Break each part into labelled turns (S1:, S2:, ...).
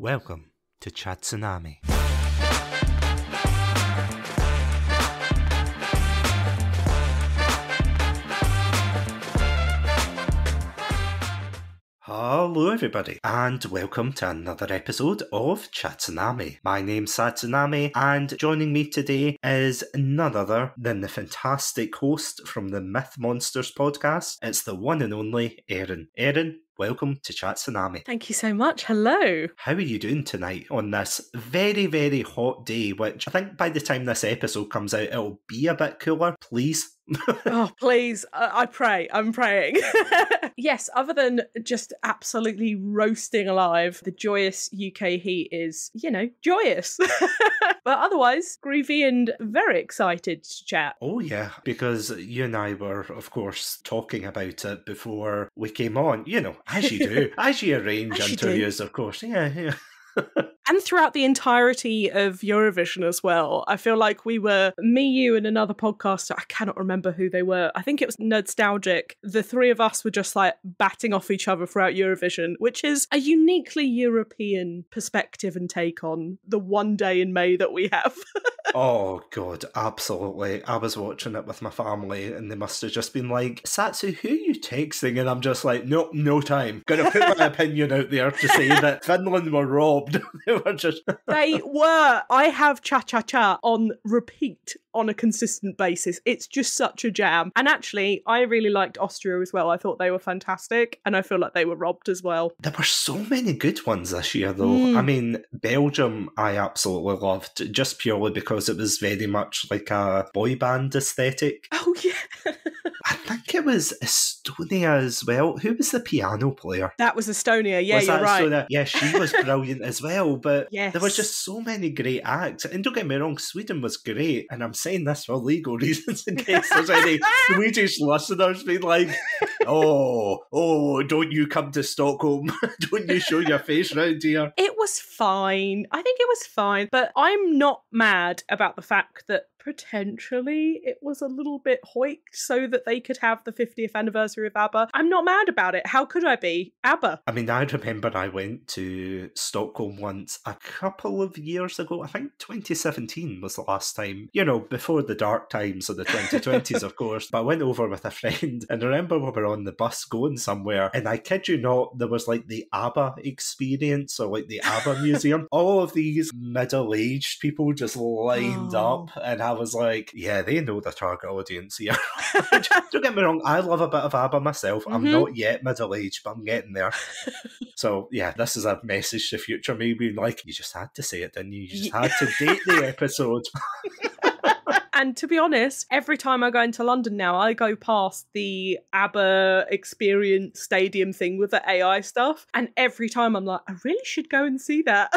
S1: Welcome to Satsunami. Hello everybody, and welcome to another episode of Satsunami. My name's Satsunami, and joining me today is none other than the fantastic host from the Myth Monsters podcast. It's the one and only Erin. Erin, welcome to Satsunami.
S2: Thank you so much. Hello.
S1: How are you doing tonight on this very, very hot day, which I think by the time this episode comes out, it'll be a bit cooler, please?
S2: Oh, please. I pray. I'm praying. Yes, other than just absolutely roasting alive, the joyous UK heat is, joyous. But otherwise, groovy and very excited to chat.
S1: Oh yeah, because you and I were, of course, talking about it before we came on. As you do, as you arrange interviews, of course. Yeah.
S2: And throughout the entirety of Eurovision as well. I feel like we were, me, you, and another podcaster, I cannot remember who they were. I think it was Nerdstalgic. The three of us were just like batting off each other throughout Eurovision, which is a uniquely European perspective and take on the one day in May that we have.
S1: Oh, God, absolutely. I was watching it with my family and they must have just been like, Satsu, who are you texting? And I'm just like, nope, no time. Gonna put my opinion out there to say that Finland were robbed.
S2: They were. I have cha-cha-cha on repeat on a consistent basis. It's just such a jam. And actually, I really liked Austria as well. I thought they were fantastic. And I feel like they were robbed as well.
S1: There were so many good ones this year, though. I mean, Belgium, I absolutely loved, just purely because it was very much like a boy band aesthetic.
S2: Oh, yeah.
S1: I think it was Estonia as well. Who was the piano player?
S2: That was Estonia. Yeah, you're right.
S1: Estonia? Yeah, she was brilliant as well. But
S2: yes,
S1: there was just so many great acts. And don't get me wrong, Sweden was great. And I'm saying this for legal reasons in case there's any Swedish listeners being like, oh, don't you come to Stockholm? Don't you show your face round here?
S2: It was fine. I think it was fine. But I'm not mad about the fact that potentially it was a little bit hoiked so that they could have the 50th anniversary of ABBA. I'm not mad about it. How could I be? ABBA.
S1: I mean, I remember I went to Stockholm once a couple of years ago. I think 2017 was the last time, before the dark times of the 2020s, of course. But I went over with a friend and I remember we were on the bus going somewhere and I kid you not, there was like the ABBA experience or like the ABBA museum. All of these middle-aged people just lined up and I was like, yeah, they know the target audience here. Don't get me wrong, I love a bit of ABBA myself. I'm not yet middle-aged, but I'm getting there. So, yeah, this is a message to future me being like, you just had to say it, didn't you? You just had to date the episode.
S2: And to be honest, every time I go into London now, I go past the ABBA Experience Stadium thing with the AI stuff. And every time I'm like, I really should go and see that.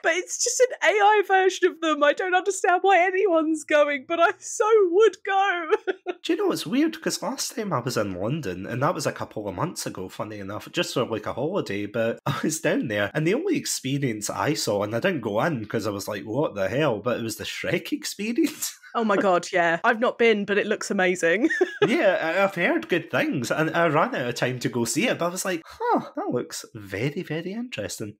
S2: But it's just an AI version of them. I don't understand why anyone's going, but I so would go.
S1: Do you know, it's weird because last time I was in London, and that was a couple of months ago, funny enough, just for like a holiday, but I was down there and the only experience I saw, and I didn't go in because I was like, what the hell? But it was the Shrek experience.
S2: Oh my God, yeah. I've not been, but it looks amazing.
S1: Yeah, I've heard good things, and I ran out of time to go see it, but I was like, that looks very, very interesting.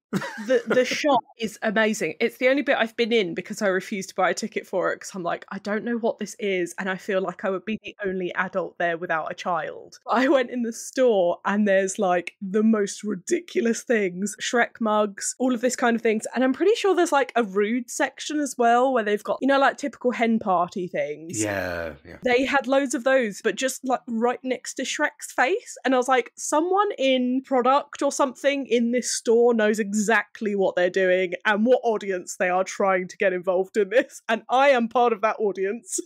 S2: The shot is amazing. It's the only bit I've been in because I refused to buy a ticket for it because I'm like, I don't know what this is, and I feel like I would be the only adult there without a child. I went in the store and there's like the most ridiculous things, Shrek mugs, all of this kind of things, and I'm pretty sure there's like a rude section as well where they've got, like typical hen party things.
S1: Yeah.
S2: They had loads of those, but just like right next to Shrek's face. And I was like, someone in product or something in this store knows exactly what they're doing and what audience they are trying to get involved in this. And I am part of that audience.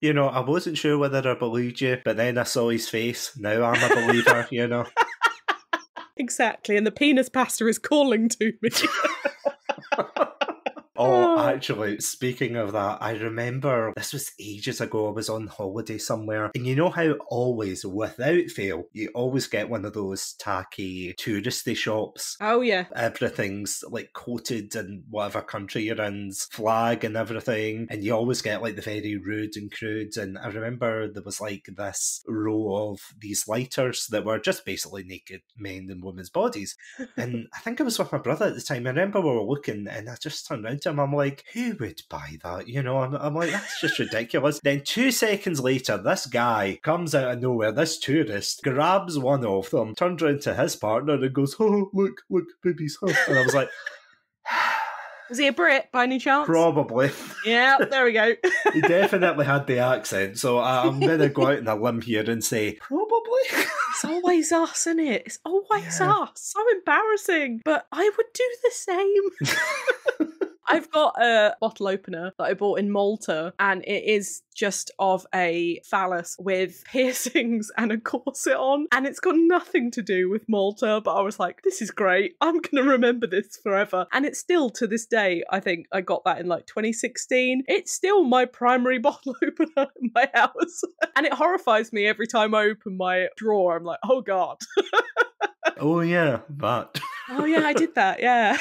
S1: I wasn't sure whether I believed you, but then I saw his face. Now I'm a believer,
S2: Exactly. And the penis pasta is calling to me.
S1: Oh, Actually, speaking of that, I remember this was ages ago. I was on holiday somewhere, and you know how always, without fail, you always get one of those tacky touristy shops.
S2: Oh, yeah.
S1: Everything's like coated in whatever country you're in's flag and everything, and you always get like the very rude and crude. And I remember there was like this row of these lighters that were just basically naked men and women's bodies. And I think I was with my brother at the time. I remember we were looking, and I just turned around to him. I'm like, who would buy that? You know, I'm like, that's just ridiculous. Then 2 seconds later, this guy comes out of nowhere, this tourist, grabs one of them, turns around to his partner and goes, oh, look, boobies. Oh. And I was like,
S2: was he a Brit by any chance?
S1: probably.
S2: Yeah, there we go.
S1: He definitely had the accent, so I'm going to go out on a limb here and say, probably.
S2: It's always us, isn't it? It's always us. So embarrassing. But I would do the same. I've got a bottle opener that I bought in Malta, and it is just of a phallus with piercings and a corset on, and it's got nothing to do with Malta, but I was like, this is great. I'm going to remember this forever. And it's still, to this day, I think I got that in like 2016. It's still my primary bottle opener in my house. And it horrifies me every time I open my drawer. I'm like, oh God.
S1: Oh yeah, that.
S2: Oh yeah, I did that, yeah.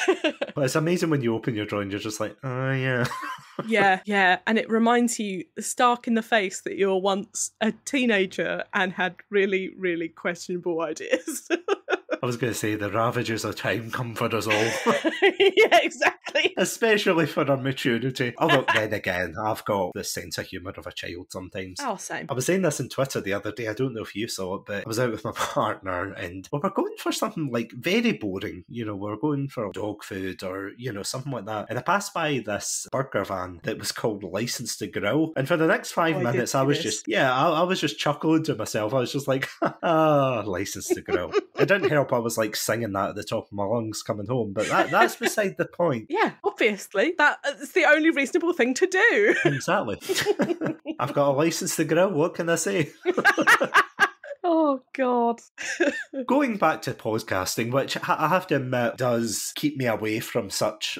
S1: But it's amazing when you open your drawer and you're just like, oh yeah.
S2: Yeah. And it reminds you stark in the face that you were once a teenager and had really, really questionable ideas.
S1: I was going to say the ravages of time come for us all.
S2: Yeah, exactly.
S1: Especially for our maturity. Although then again, I've got the sense of humour of a child sometimes.
S2: Oh, same.
S1: I was saying this on Twitter the other day, I don't know if you saw it, but I was out with my partner and we were going for something like very boring. You know, we were going for dog food or, you know, something like that. And I passed by this burger van that was called License to Grill. And for the next 5 minutes, I was just chuckling to myself. I was just like, License to Grill. It didn't help I was like singing that at the top of my lungs coming home, but that's beside the point.
S2: Yeah, obviously. That's the only reasonable thing to do.
S1: Exactly. I've got a license to grill, what can I say?
S2: Oh, God.
S1: Going back to podcasting, which I have to admit does keep me away from such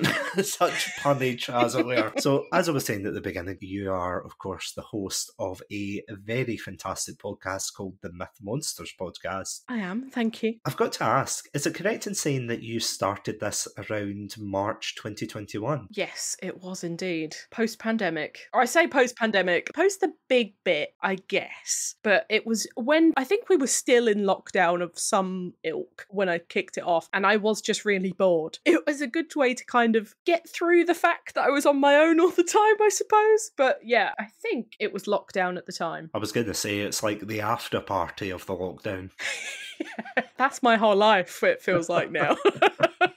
S1: punnage, as it were. So, as I was saying at the beginning, you are, of course, the host of a very fantastic podcast called the Myth Monsters podcast.
S2: I am, thank you.
S1: I've got to ask, is it correct in saying that you started this around March 2021?
S2: Yes, it was indeed. Post-pandemic. Or I say post-pandemic, post the big bit, I guess. But it was when, I think we were still in lockdown of some ilk when I kicked it off, and I was just really bored. It was a good way to kind of get through the fact that I was on my own all the time, I suppose. But yeah, I think it was lockdown at the time.
S1: I was going to say it's like the after party of the lockdown.
S2: That's my whole life, it feels like now.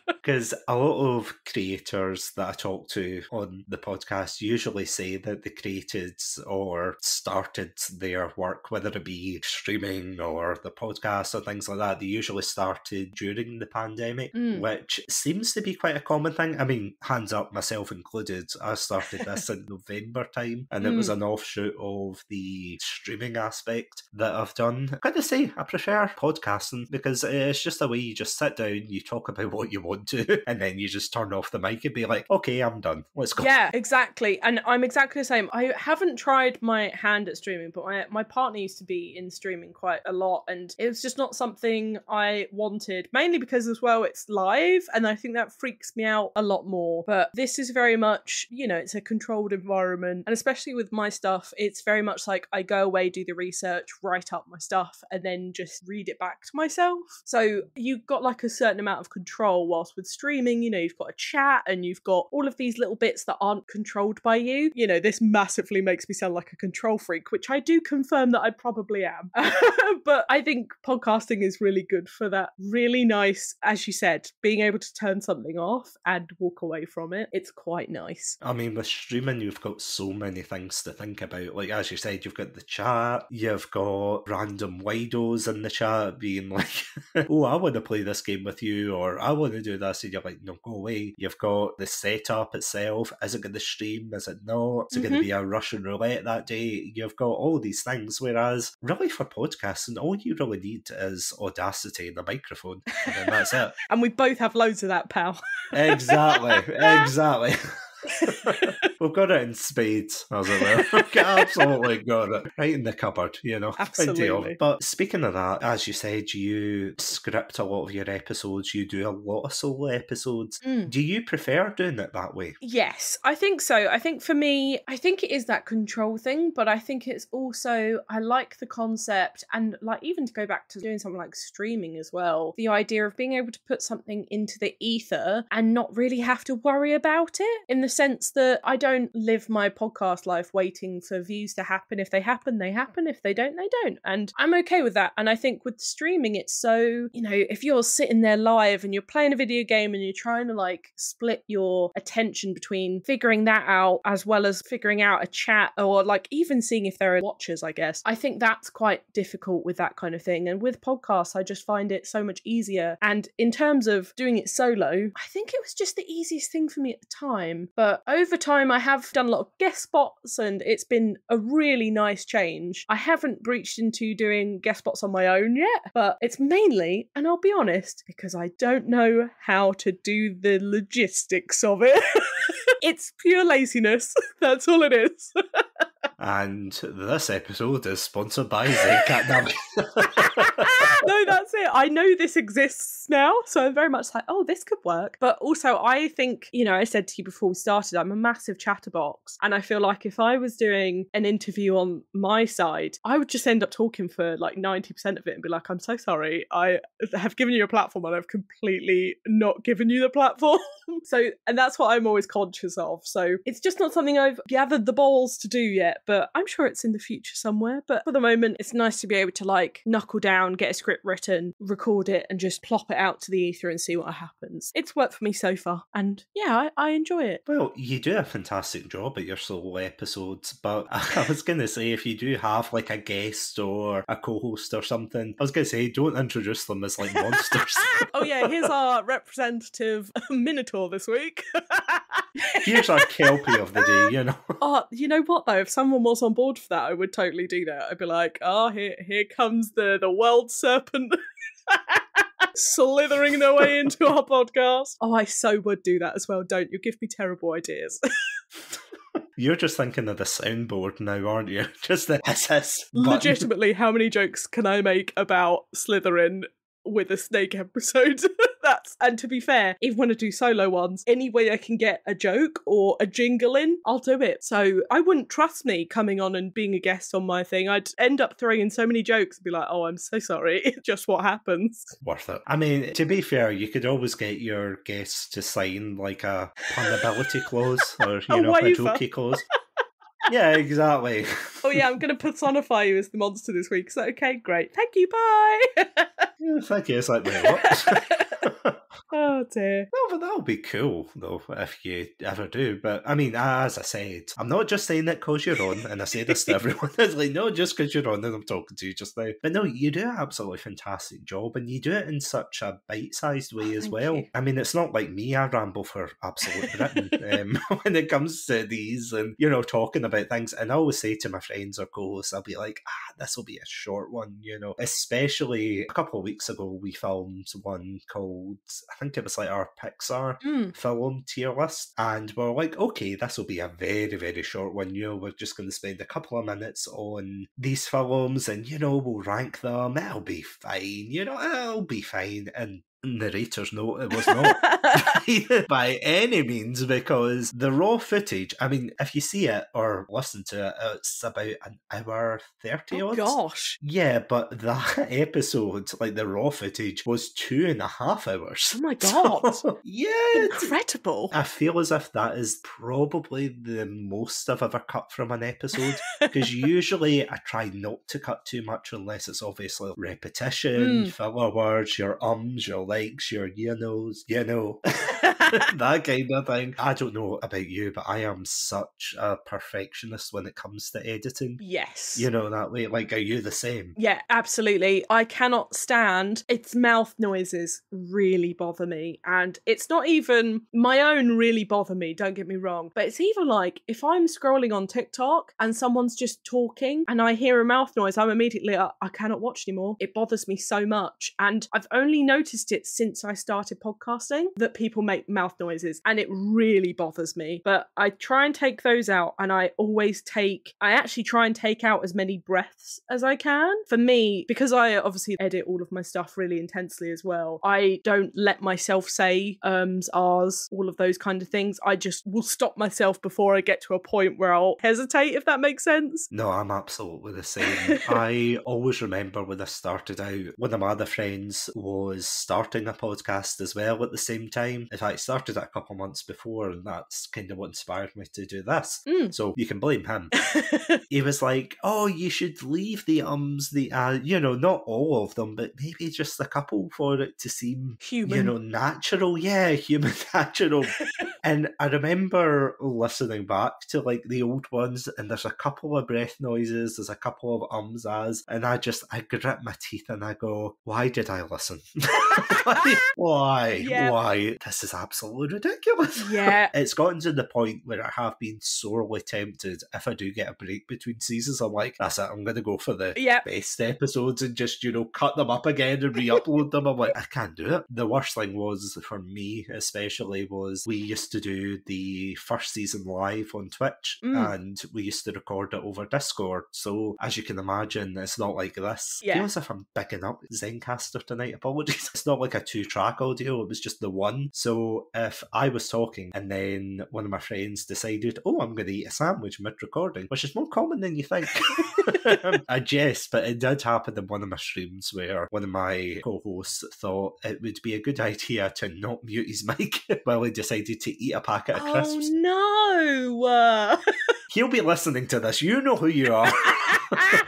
S1: Because a lot of creators that I talk to on the podcast usually say that they created or started their work, whether it be streaming or the podcast or things like that, they usually started during the pandemic, which seems to be quite a common thing. I mean, hands up, myself included. I started this in November time, and it was an offshoot of the streaming aspect that I've done. I've got to say, I prefer podcasting because it's just a way you just sit down, you talk about what you want to, and then you just turn off the mic and be like, okay, I'm done. Let's go.
S2: Yeah, exactly. And I'm exactly the same. I haven't tried my hand at streaming, but my partner used to be in streaming quite a lot, and it was just not something I wanted, mainly because as well it's live, and I think that freaks me out a lot more. But this is very much, you know, it's a controlled environment, and especially with my stuff, it's very much like I go away, do the research, write up my stuff, and then just read it back to myself. So you've got like a certain amount of control, whilst with streaming, you know, you've got a chat and you've got all of these little bits that aren't controlled by you. You know, this massively makes me sound like a control freak, which I do confirm that I probably am. But I think podcasting is really good for that. Really nice, as you said, being able to turn something off and walk away from it. It's quite nice.
S1: I mean, with streaming, you've got so many things to think about. Like, as you said, you've got the chat, you've got random widos in the chat being like, oh, I want to play this game with you, or I want to do this, and you're like, no, go away. You've got the setup itself. Is it going to stream? Is it not? Is it going to be a Russian roulette that day? You've got all these things, whereas really for podcasting, all you really need is Audacity and a microphone, and then that's it.
S2: And we both have loads of that, pal.
S1: Exactly. We've got it in spades, as it were. We've absolutely got it. Right in the cupboard, you know. Plenty of.
S2: Absolutely.
S1: But speaking of that, as you said, you script a lot of your episodes. You do a lot of solo episodes. Do you prefer doing it that way?
S2: Yes, I think so. I think for me, I think it is that control thing, but I think it's also, I like the concept, and like even to go back to doing something like streaming as well, the idea of being able to put something into the ether and not really have to worry about it, in the sense that I don't live my podcast life waiting for views to happen. If they happen, they happen. If they don't, they don't. And I'm okay with that. And I think with streaming, it's so, you know, if you're sitting there live and you're playing a video game and you're trying to like split your attention between figuring that out as well as figuring out a chat, or like even seeing if there are watchers, I guess, I think that's quite difficult with that kind of thing. And with podcasts, I just find it so much easier. And in terms of doing it solo, I think it was just the easiest thing for me at the time. But over time, I have done a lot of guest spots and it's been a really nice change. I haven't breached into doing guest spots on my own yet, but it's mainly, and I'll be honest, because I don't know how to do the logistics of it. It's pure laziness. That's all it is.
S1: And this episode is sponsored by Zencat.
S2: No, that's it. I know this exists now, so I'm very much like, oh, this could work. But also, I think, you know, I said to you before we started, I'm a massive chatterbox. And I feel like if I was doing an interview on my side, I would just end up talking for like 90% of it and be like, I'm so sorry. I have given you a platform and I've completely not given you the platform. So, and that's what I'm always conscious of. So it's just not something I've gathered the balls to do yet, but I'm sure it's in the future somewhere. But for the moment, it's nice to be able to like knuckle down, get a script written, record it, and just plop it out to the ether and see what happens. It's worked for me so far, and yeah, I enjoy it.
S1: Well, you do a fantastic job at your solo episodes, but I was going to say, if you do have like a guest or a co-host or something, I was going to say, don't introduce them as like monsters.
S2: Oh yeah, here's our representative Minotaur this week.
S1: Here's our Kelpie of the day, you know.
S2: Oh, you know what though? If someone was on board for that, I would totally do that. I'd be like, oh, here comes the world serpent slithering their way into our podcast. Oh, I so would do that as well, don't you? Give me terrible ideas.
S1: You're just thinking of the soundboard now, aren't you? Just the hiss button.
S2: Legitimately, how many jokes can I make about Slytherin with a snake episode? And to be fair, even when I do solo ones, any way I can get a joke or a jingle in, I'll do it. So I wouldn't trust me coming on and being a guest on my thing. I'd end up throwing in so many jokes and be like, oh, I'm so sorry. It's just what happens.
S1: Worth it. I mean, to be fair, you could always get your guests to sign like a punability clause or, you know, a jokey clause. Yeah, exactly.
S2: Oh yeah, I'm going to personify you as the monster this week. Is that okay? Great. Thank you. Bye.
S1: Yeah, thank you. It's like, wait, what?
S2: Oh dear.
S1: No, but that'll be cool, though, if you ever do. But, I mean, as I said, I'm not just saying it because you're on, and I say this to everyone. It's like, no, just because you're on and I'm talking to you just now. But no, you do an absolutely fantastic job, and you do it in such a bite-sized way as well.
S2: You.
S1: I mean, it's not like me, I ramble for absolute Britain when it comes to these and, you know, talking about things. And I always say to my friends or co-hosts, I'll be like, this will be a short one, you know. Especially a couple of weeks ago, we filmed one called, I think it was like our Pixar film tier list, and we're like, okay, this will be a very, very short one, you know, we're just going to spend a couple of minutes on these films and, you know, we'll rank them, it'll be fine, you know, it'll be fine. And narrator's note, it was not by any means, because the raw footage, I mean, if you see it or listen to it, it's about an hour 30
S2: Oh
S1: odds.
S2: gosh.
S1: Yeah, but that episode, like the raw footage, was 2.5 hours.
S2: Oh my god.
S1: So, yeah.
S2: Incredible.
S1: I feel as if that is probably the most I've ever cut from an episode, because usually I try not to cut too much unless it's obviously repetition, filler words, your ums, your likes, your you knows, you know, that kind of thing. I don't know about you, but I am such a perfectionist when it comes to editing.
S2: Yes.
S1: You know, that way. Like, are you the same?
S2: Yeah, absolutely. I cannot stand its mouth noises really bother me. And it's not even my own really bother me, don't get me wrong. But it's even like if I'm scrolling on TikTok and someone's just talking and I hear a mouth noise, I'm immediately like, I cannot watch anymore. It bothers me so much. And I've only noticed it since I started podcasting that people make mouth noises, and it really bothers me. But I try and take those out, and I actually try and take out as many breaths as I can. For me, because I obviously edit all of my stuff really intensely as well, I don't let myself say ahs, all of those kind of things. I just will stop myself before I get to a point where I'll hesitate, if that makes sense.
S1: No, I'm absolutely the same. I always remember when I started out, one of my other friends was starting a podcast as well at the same time. In fact, he started it a couple of months before, and that's kind of what inspired me to do this. So you can blame him. He was like, oh, you should leave the not all of them, but maybe just a couple for it to seem human, natural. Yeah, human natural. And I remember listening back to like the old ones, and there's a couple of breath noises, there's a couple of ahs, and I grit my teeth and I go, why did I listen? Why?
S2: Yeah.
S1: Why? This is absolutely ridiculous.
S2: Yeah.
S1: It's gotten to the point where I have been sorely tempted, if I do get a break between seasons, I'm like, that's it, I'm going to go for the best episodes and just, cut them up again and re-upload them. I'm like, I can't do it. The worst thing was, for me especially, was we used to do the first season live on Twitch, and we used to record it over Discord. So, as you can imagine, it's not like this.
S2: Yeah.
S1: I feel as if I'm bigging up Zencaster tonight. Apologies. It's not like a 2-track audio, it was just the one. So, if I was talking and then one of my friends decided, oh, I'm going to eat a sandwich mid-recording, which is more common than you think. I jest, but it did happen in one of my streams where one of my co-hosts thought it would be a good idea to not mute his mic while he decided to eat a packet of crisps.
S2: Oh, no!
S1: He'll be listening to this. You know who you are.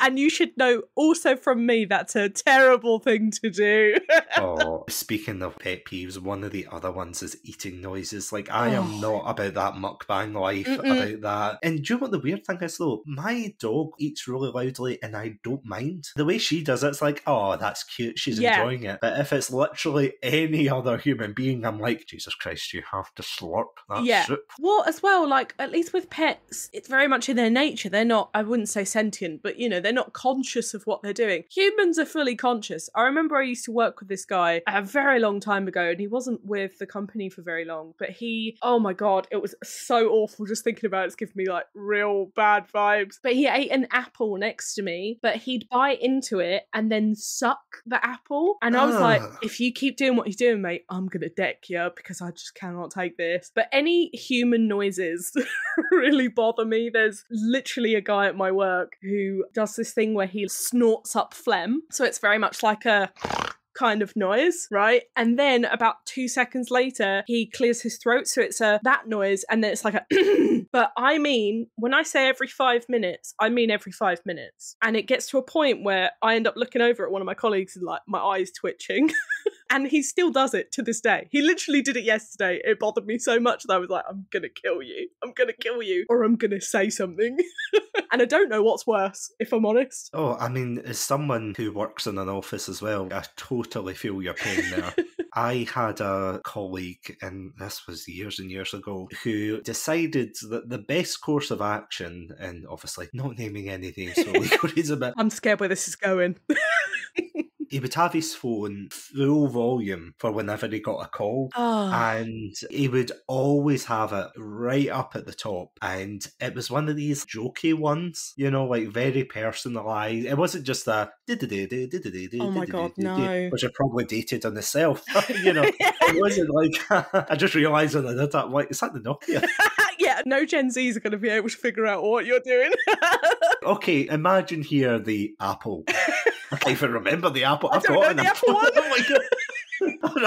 S2: And you should know also from me that's a terrible thing to do.
S1: Oh, speaking of pet peeves, one of the other ones is eating noises. Like, I am not about that mukbang life, about that. And do you know what the weird thing is, though? My dog eats really loudly and I don't mind. The way she does it, it's like, oh, that's cute, she's enjoying it. But if it's literally any other human being, I'm like, Jesus Christ, you have to slurp that soup.
S2: Well, as well, like, at least with pets, it's very much in their nature. They're not, I wouldn't say sentient, but, they're not conscious of what they're doing. Humans are fully conscious. I remember I used to work with this guy a very long time ago, and he wasn't with the company for very long, but oh my God, it was so awful just thinking about it. It's giving me like real bad vibes. But he ate an apple next to me, but he'd bite into it and then suck the apple. And I was like, if you keep doing what you're doing, mate, I'm going to deck you because I just cannot take this. But any human noises really bother me. There's literally a guy at my work who does this thing where he snorts up phlegm. So it's very much like a kind of noise, right? And then about 2 seconds later, he clears his throat. So it's that noise, and then it's like a but I mean, when I say every 5 minutes, I mean every 5 minutes. And it gets to a point where I end up looking over at one of my colleagues and like my eyes twitching. And he still does it to this day. He literally did it yesterday. It bothered me so much that I was like, I'm going to kill you. I'm going to kill you. Or I'm going to say something. And I don't know what's worse, if I'm honest.
S1: Oh, I mean, as someone who works in an office as well, I totally feel your pain there. I had a colleague, and this was years and years ago, who decided that the best course of action, and obviously not naming any names for legal reasons, but
S2: I'm scared where this is going.
S1: he would have his phone full volume for whenever he got a call. And he would always have it right up at the top. And it was one of these jokey ones, like very personalised. It wasn't just a
S2: oh my God, no.
S1: which I probably dated on itself. It wasn't like, I just realised when I did that, like, is that the Nokia?
S2: Yeah, no Gen Zs are going to be able to figure out what you're doing.
S1: Okay, imagine here the Apple. I can't even remember the Apple.
S2: I don't know the Apple one.
S1: Oh my God.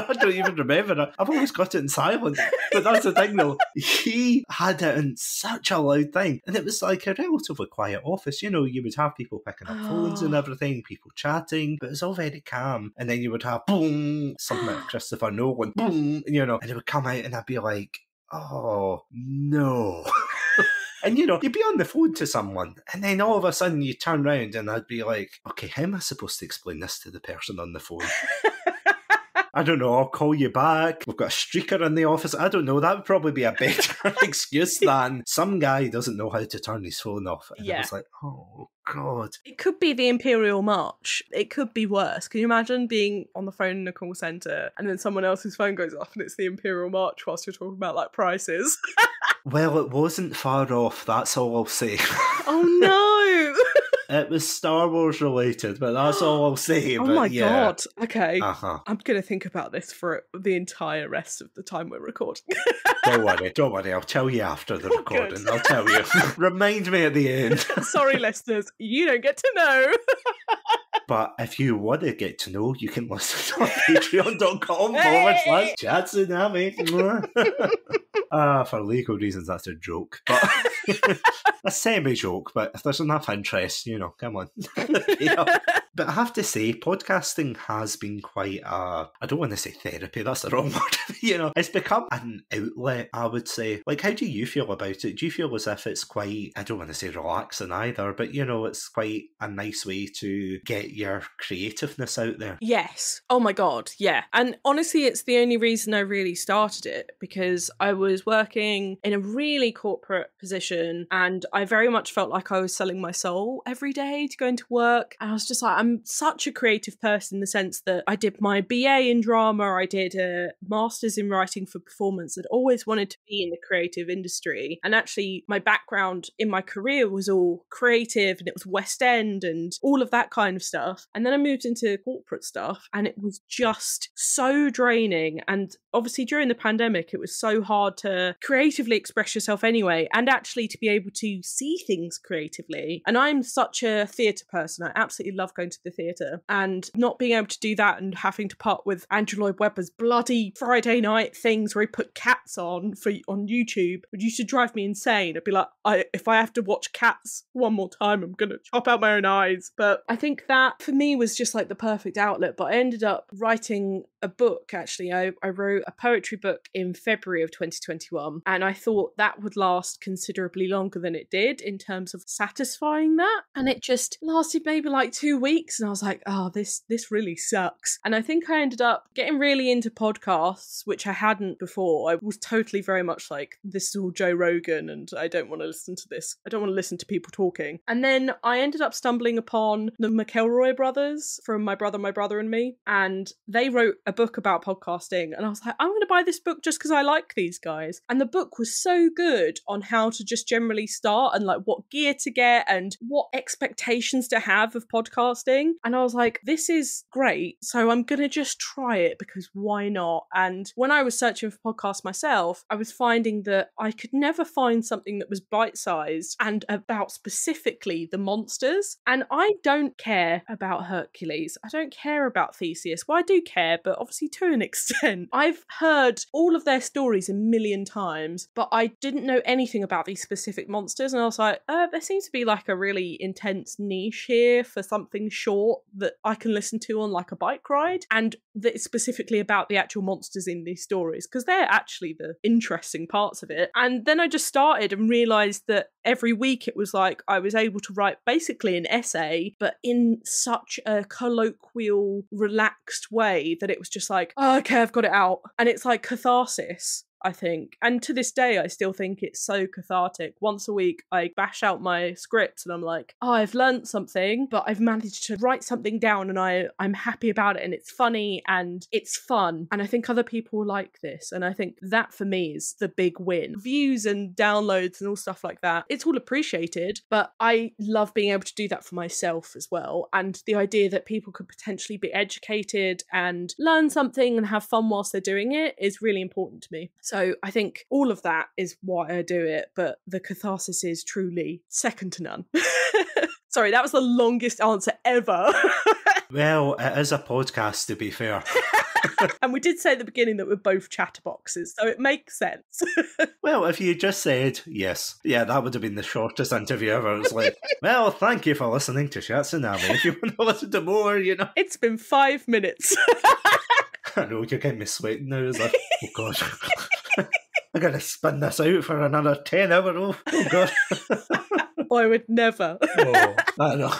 S1: I don't even remember it. I've always got it in silence. But that's the thing, though. He had it in such a loud thing. And it was like a relatively quiet office. You would have people picking up phones and everything, people chatting, but it's all very calm. And then you would have boom, something like Christopher Nolan, boom, and it would come out and I'd be like, oh, no. And, you'd be on the phone to someone, and then all of a sudden you turn around and I'd be like, okay, how am I supposed to explain this to the person on the phone? I don't know, I'll call you back. We've got a streaker in the office. I don't know, that would probably be a better excuse than some guy doesn't know how to turn his phone off. And I was like, oh, God.
S2: It could be the Imperial March. It could be worse. Can you imagine being on the phone in a call centre and then someone else's phone goes off and it's the Imperial March whilst you're talking about, like, prices?
S1: Well, it wasn't far off, that's all I'll say.
S2: Oh, no!
S1: It was Star Wars related, but that's all I'll say.
S2: Oh
S1: but
S2: my
S1: yeah.
S2: God. Okay.
S1: Uh-huh.
S2: I'm going to think about this for the entire rest of the time we're recording.
S1: Don't worry. I'll tell you after the recording.
S2: Good.
S1: I'll tell you. Remind me at the end.
S2: Sorry, listeners. You don't get to know.
S1: But if you want to get to know, you can listen on patreon.com/Satsunami. For legal reasons, that's a joke. But a semi-joke, but if there's enough interest, come on. But I have to say, podcasting has been quite I don't want to say therapy, that's the wrong word. It's become an outlet, I would say. Like, how do you feel about it? Do you feel as if it's quite, I don't want to say relaxing either, but it's quite a nice way to get your creativeness out there?
S2: Yes. Oh my God, yeah. And honestly, it's the only reason I really started it, because I was working in a really corporate position and I very much felt like I was selling my soul every day to go into work. And I was just like, I'm such a creative person in the sense that I did my BA in drama, I did a master's in writing for performance. I'd always wanted to be in the creative industry. And actually, my background in my career was all creative and it was West End and all of that kind of stuff. And then I moved into corporate stuff and it was just so draining. And obviously during the pandemic, it was so hard to creatively express yourself anyway, and actually to be able to see things creatively. And I'm such a theatre person. I absolutely love going to the theatre, and not being able to do that and having to part with Andrew Lloyd Webber's bloody Friday night things where he put Cats on YouTube, it used to drive me insane. I'd be like, if I have to watch Cats one more time, I'm gonna chop out my own eyes. But I think that for me was just like the perfect outlet. But I ended up writing a book, actually. I wrote a poetry book in February of 2021, and I thought that would last considerably longer than it did in terms of satisfying that. And it just lasted maybe like 2 weeks, and I was like, oh, this really sucks. And I think I ended up getting really into podcasts, which I hadn't before. I was totally very much like, this is all Joe Rogan and I don't want to listen to this. I don't want to listen to people talking. And then I ended up stumbling upon the McElroy brothers from My Brother and Me, and they wrote a book about podcasting, and I was like, I'm going to buy this book just because I like these guys. And the book was so good on how to just generally start and like what gear to get and what expectations to have of podcasting. And I was like, this is great, so I'm going to just try it because why not? And when I was searching for podcasts myself, I was finding that I could never find something that was bite-sized and about specifically the monsters. And I don't care about Hercules. I don't care about Theseus. Well, I do care, but obviously to an extent. I've heard all of their stories a million times, but I didn't know anything about these specific monsters. And I was like, there seems to be like a really intense niche here for something short that I can listen to on like a bike ride, and that is specifically about the actual monsters in these stories, because they're actually the interesting parts of it. And then I just started and realised that every week it was like I was able to write basically an essay, but in such a colloquial, relaxed way that it was just like, oh, okay, I've got it out. And it's like catharsis, I think. And to this day, I still think it's so cathartic. Once a week, I bash out my scripts and I'm like, oh, I've learned something, but I've managed to write something down and I'm happy about it and it's funny and it's fun. And I think other people like this. And I think that for me is the big win. Views and downloads and all stuff like that, it's all appreciated, but I love being able to do that for myself as well. And the idea that people could potentially be educated and learn something and have fun whilst they're doing it is really important to me. So I think all of that is why I do it, but the catharsis is truly second to none. Sorry, that was the longest answer ever.
S1: Well, it is a podcast, to be fair.
S2: And we did say at the beginning that we're both chatterboxes, so it makes sense.
S1: Well, if you just said yes, yeah, that would have been the shortest interview ever. It's like, well, thank you for listening to Satsunami. If you want to listen to more,
S2: It's been 5 minutes.
S1: I know, you're getting me sweating now. It's like, oh God. I gotta spin this out for another 10 hours. Oh God.
S2: I would never.
S1: Oh, I know.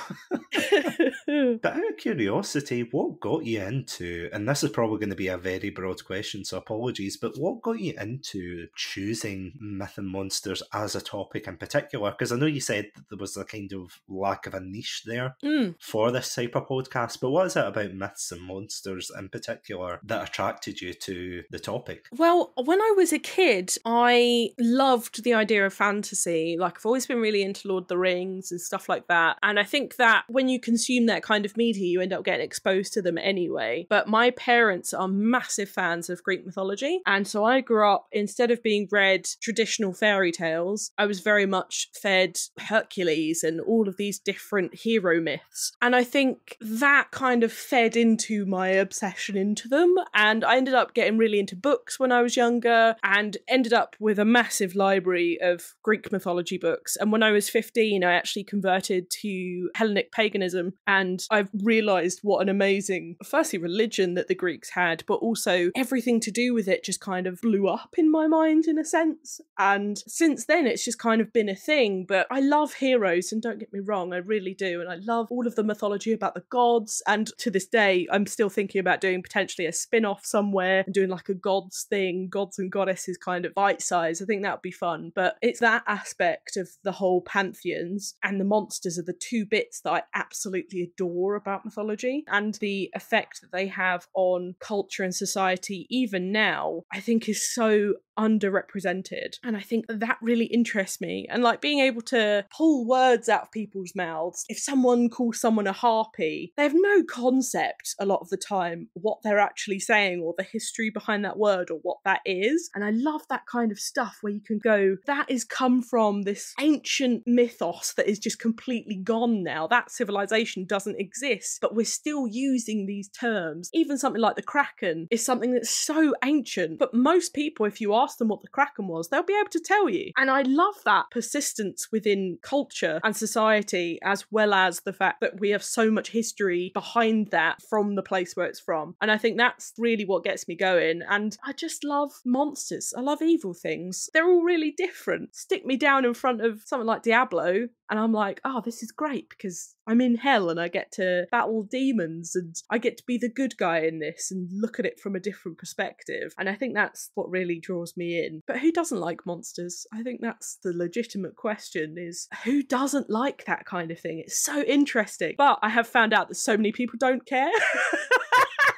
S1: But out of curiosity, what got you into, and this is probably going to be a very broad question, so apologies, but what got you into choosing myth and monsters as a topic in particular? Because I know you said that there was a kind of lack of a niche there for this type of podcast, but what is it about myths and monsters in particular that attracted you to the topic?
S2: Well, when I was a kid, I loved the idea of fantasy. Like, I've always been really into Lord of the Rings and stuff like that. And I think that when you consume that kind of media, you end up getting exposed to them anyway. But my parents are massive fans of Greek mythology. And so I grew up, instead of being read traditional fairy tales, I was very much fed Hercules and all of these different hero myths. And I think that kind of fed into my obsession into them. And I ended up getting really into books when I was younger and ended up with a massive library of Greek mythology books. And when I was 15, I actually converted to Hellenic paganism, and I've realised what an amazing, firstly, religion that the Greeks had, but also everything to do with it just kind of blew up in my mind in a sense. And since then, it's just kind of been a thing. But I love heroes, and don't get me wrong, I really do. And I love all of the mythology about the gods. And to this day, I'm still thinking about doing potentially a spin-off somewhere and doing like a gods thing, gods and goddesses kind of bite size. I think that would be fun. But it's that aspect of the whole pantheons, and the monsters are the two bits that I absolutely adore about mythology, and the effect that they have on culture and society even now, I think is so underrepresented. And I think that really interests me. And like being able to pull words out of people's mouths. If someone calls someone a harpy, they have no concept a lot of the time what they're actually saying or the history behind that word or what that is. And I love that kind of stuff where you can go, that is come from this ancient mythos that is just completely gone now. That civilization doesn't exist, but we're still using these terms. Even something like the Kraken is something that's so ancient, but most people, if you ask them what the Kraken was, they'll be able to tell you. And I love that persistence within culture and society, as well as the fact that we have so much history behind that from the place where it's from. And I think that's really what gets me going. And I just love monsters. I love evil things. They're all really different. Stick me down in front of something like Diablo, and I'm like, oh, this is great because I'm in hell and I get to battle demons and I get to be the good guy in this and look at it from a different perspective. And I think that's what really draws me in. But who doesn't like monsters? I think that's the legitimate question, is who doesn't like that kind of thing? It's so interesting. But I have found out that so many people don't care.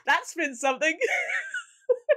S2: That's been something.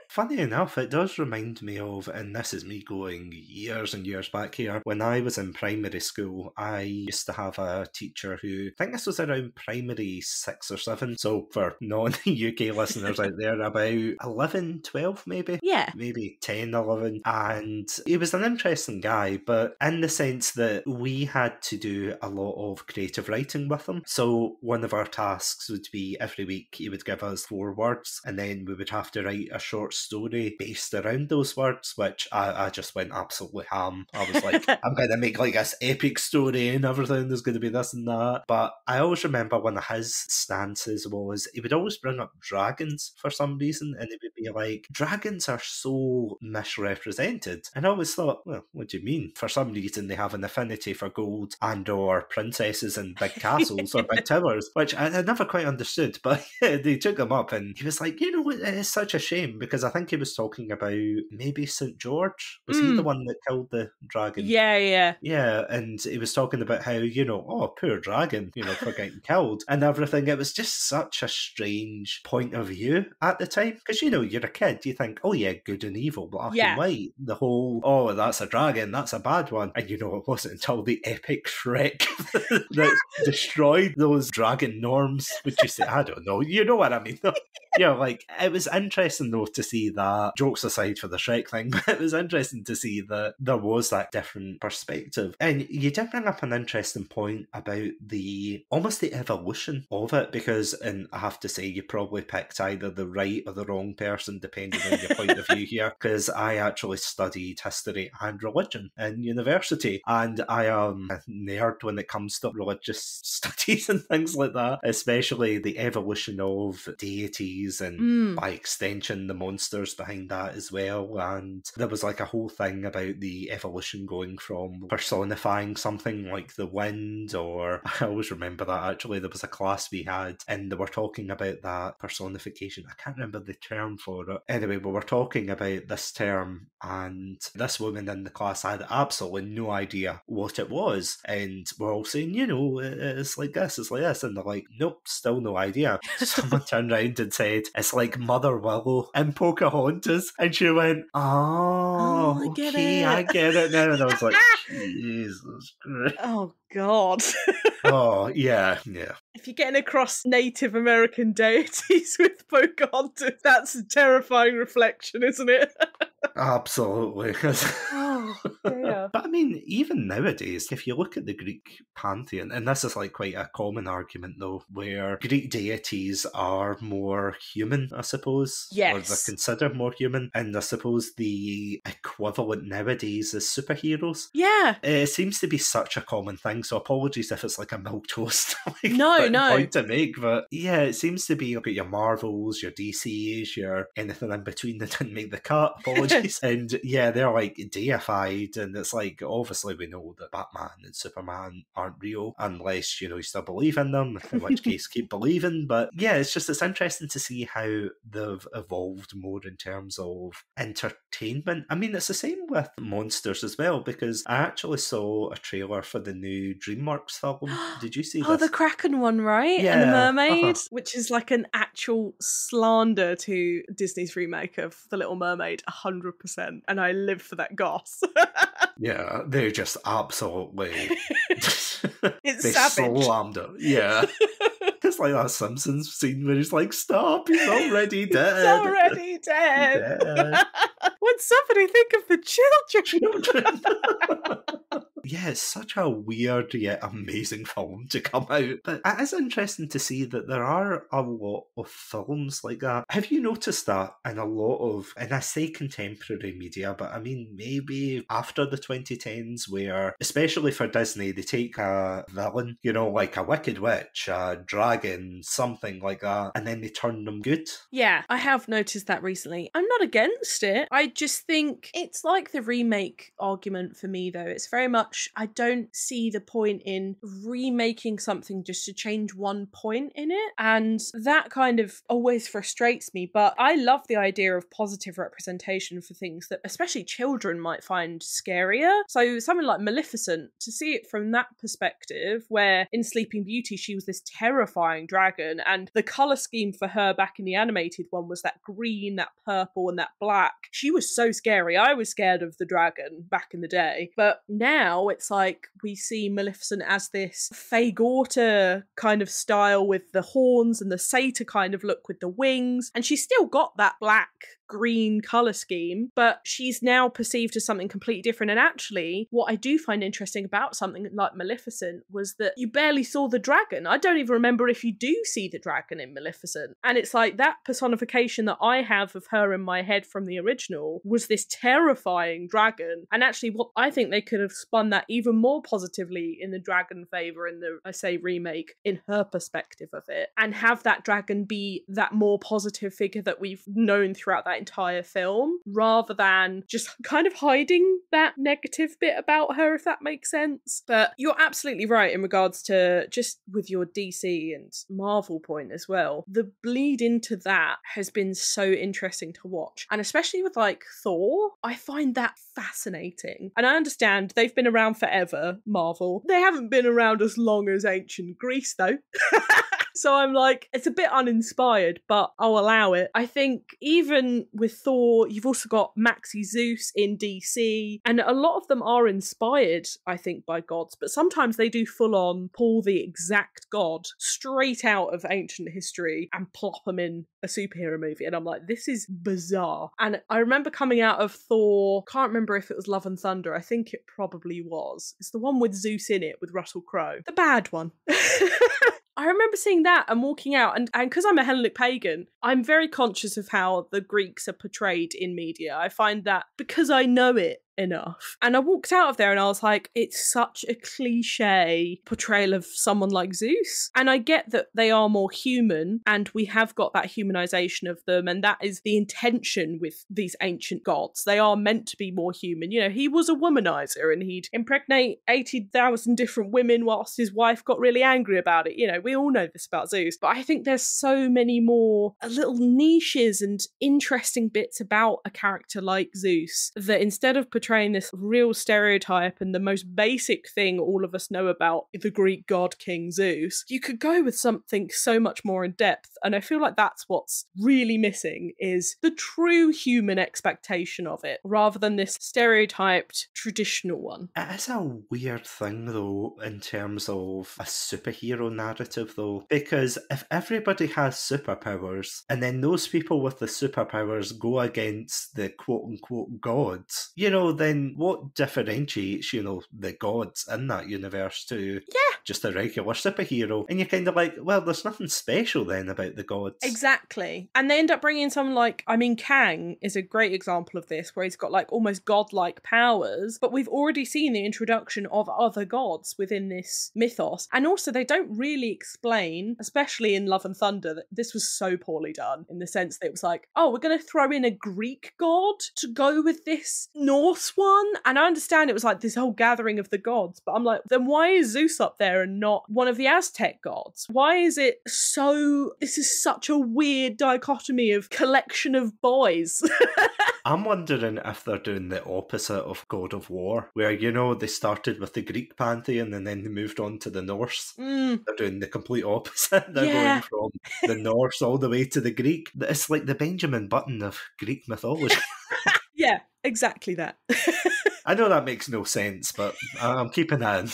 S1: Funny enough, it does remind me of, and this is me going years and years back here, when I was in primary school, I used to have a teacher who, I think this was around primary 6 or 7, so for non-UK listeners out there, about 11, 12 maybe?
S2: Yeah.
S1: Maybe 10, 11, and he was an interesting guy, but in the sense that we had to do a lot of creative writing with him. So one of our tasks would be every week he would give us 4 words, and then we would have to write a short story based around those words, which I just went absolutely ham. I was like, I'm going to make like this epic story and everything, there's going to be this and that. But I always remember one of his stances was he would always bring up dragons for some reason, and he would be like, dragons are so misrepresented. And I always thought, well, what do you mean? For some reason they have an affinity for gold and or princesses and big castles or big towers, which I never quite understood. But they took him up and he was like, you know, it's such a shame, because I think he was talking about maybe St. George. Was he the one that killed the dragon?
S2: Yeah.
S1: Yeah, and he was talking about how, you know, oh, poor dragon, you know, for getting killed and everything. It was just such a strange point of view at the time. Because, you know, you're a kid, you think, oh yeah, good and evil, black and white. The whole, oh, that's a dragon, that's a bad one. And, you know, it wasn't until the epic Shrek that destroyed those dragon norms, would you say? I don't know. You know what I mean? Yeah, like, it was interesting, though, to see that, jokes aside for the Shrek thing, but it was interesting to see that there was that different perspective. And you did bring up an interesting point about almost the evolution of it, because, and I have to say, you probably picked either the right or the wrong person, depending on your point of view here, because I actually studied history and religion in university, and I am a nerd when it comes to religious studies and things like that, especially the evolution of deities deities and by extension the monsters behind that as well. And there was like a whole thing about the evolution going from personifying something like the wind, or I always remember that actually there was a class we had and they were talking about that personification. I can't remember the term for it. Anyway, we were talking about this term and this woman in the class had absolutely no idea what it was, and we're all saying, you know, it's like this, it's like this, and they're like, nope, still no idea. Someone turned around and said, it's like Mother Willow in Pocahontas, and she went, oh, okay, I get it now. And I was like, Jesus Christ.
S2: Oh, God.
S1: Oh, yeah.
S2: If you're getting across Native American deities with Pocahontas, that's a terrifying reflection, isn't it?
S1: Absolutely.
S2: Oh, dear.
S1: But I mean, even nowadays, if you look at the Greek pantheon, and this is like quite a common argument though, where Greek deities are more human, I suppose.
S2: Yes.
S1: Or they're considered more human. And I suppose the equivalent nowadays is superheroes.
S2: Yeah.
S1: It seems to be such a common thing, so apologies if it's like a milquetoast
S2: No.
S1: point to make, but yeah, it seems to be your Marvels, your DCs, your anything in between that didn't make the cut, apologies. And yeah, they're like deified, and it's like, obviously we know that Batman and Superman aren't real unless, you know, you still believe in them, in which case keep believing. But yeah, it's interesting to see how they've evolved more in terms of entertainment. I mean, it's the same with monsters as well, because I actually saw a trailer for the new DreamWorks film. Did you see this?
S2: Oh, the Kraken one, right?
S1: Yeah.
S2: And the mermaid, which is like an actual slander to Disney's remake of The Little Mermaid, 100%. And I live for that goss.
S1: Yeah, they're just absolutely...
S2: It's
S1: they
S2: savage.
S1: slammed it. Yeah. It's like that Simpsons scene where he's like, stop, he's already dead.
S2: He's already dead. Would somebody think of the children?
S1: Yeah, it's such a weird yet amazing film to come out. But it is interesting to see that there are a lot of films like that. Have you noticed that in a lot of, and I say contemporary media, but I mean maybe after the 2010s, where, especially for Disney, they take a villain, you know, like a wicked witch, a dragon, something like that, and then they turn them good.
S2: Yeah, I have noticed that recently. I'm not against it. I just think it's like the remake argument for me, though. It's very much, I don't see the point in remaking something just to change one point in it. And that kind of always frustrates me. But I love the idea of positive representation for things that especially children might find scarier. So something like Maleficent, to see it from that perspective, where in Sleeping Beauty she was this terrifying dragon, and the colour scheme for her back in the animated one was that green, that purple, and that black. She was so scary. I was scared of the dragon back in the day. But now it's like we see Maleficent as this Fagorta kind of style with the horns and the satyr kind of look with the wings. And she's still got that black green colour scheme, but she's now perceived as something completely different. And actually, what I do find interesting about something like Maleficent was that you barely saw the dragon. I don't even remember if you do see the dragon in Maleficent. And it's like that personification that I have of her in my head from the original was this terrifying dragon. And actually, what I think they could have spun that even more positively in the dragon favour in the, I say, remake, in her perspective of it, and have that dragon be that more positive figure that we've known throughout that entire film, rather than just kind of hiding that negative bit about her, if that makes sense. But you're absolutely right in regards to just with your DC and Marvel point as well. The bleed into that has been so interesting to watch, and especially with like Thor, I find that fascinating. And I understand they've been around forever, Marvel. They haven't been around as long as ancient Greece though. So I'm like, it's a bit uninspired, but I'll allow it. I think even with Thor, you've also got Maxi Zeus in DC, and a lot of them are inspired, I think, by gods, but sometimes they do full on pull the exact god straight out of ancient history and plop them in a superhero movie. And I'm like, this is bizarre. And I remember coming out of Thor, can't remember if it was Love and Thunder. I think it probably was. It's the one with Zeus in it with Russell Crowe. The bad one. I remember seeing that and walking out, and because I'm a Hellenic pagan, I'm very conscious of how the Greeks are portrayed in media. I find that because I know it enough. And I walked out of there and I was like, it's such a cliche portrayal of someone like Zeus. And I get that they are more human and we have got that humanization of them, and that is the intention with these ancient gods. They are meant to be more human. You know, he was a womanizer and he'd impregnate 80,000 different women whilst his wife got really angry about it. You know, we all know this about Zeus, but I think there's so many more little niches and interesting bits about a character like Zeus that instead of portraying this real stereotype and the most basic thing all of us know about the Greek god King Zeus, you could go with something so much more in depth. And I feel like that's what's really missing, is the true human expectation of it rather than this stereotyped traditional one.
S1: It is a weird thing though in terms of a superhero narrative though, because if everybody has superpowers and then those people with the superpowers go against the quote-unquote gods, you know, then what differentiates, you know, the gods in that universe to just a regular superhero? And you're kind of like, well, there's nothing special then about the gods.
S2: Exactly. And they end up bringing someone like, I mean, Kang is a great example of this, where he's got like almost godlike powers, but we've already seen the introduction of other gods within this mythos. And also they don't really explain, especially in Love and Thunder, that this was so poorly done in the sense that it was like, oh, we're going to throw in a Greek god to go with this Norse one. And I understand it was like this whole gathering of the gods, but I'm like, then why is Zeus up there and not one of the Aztec gods? Why is it so, this is such a weird dichotomy of collection of boys.
S1: I'm wondering if they're doing the opposite of God of War, where, you know, they started with the Greek pantheon and then they moved on to the Norse. They're doing the complete opposite. They're going from the Norse all the way to the Greek. It's like the Benjamin Button of Greek mythology.
S2: Yeah, exactly that.
S1: I know that makes no sense, but I'm keeping that in.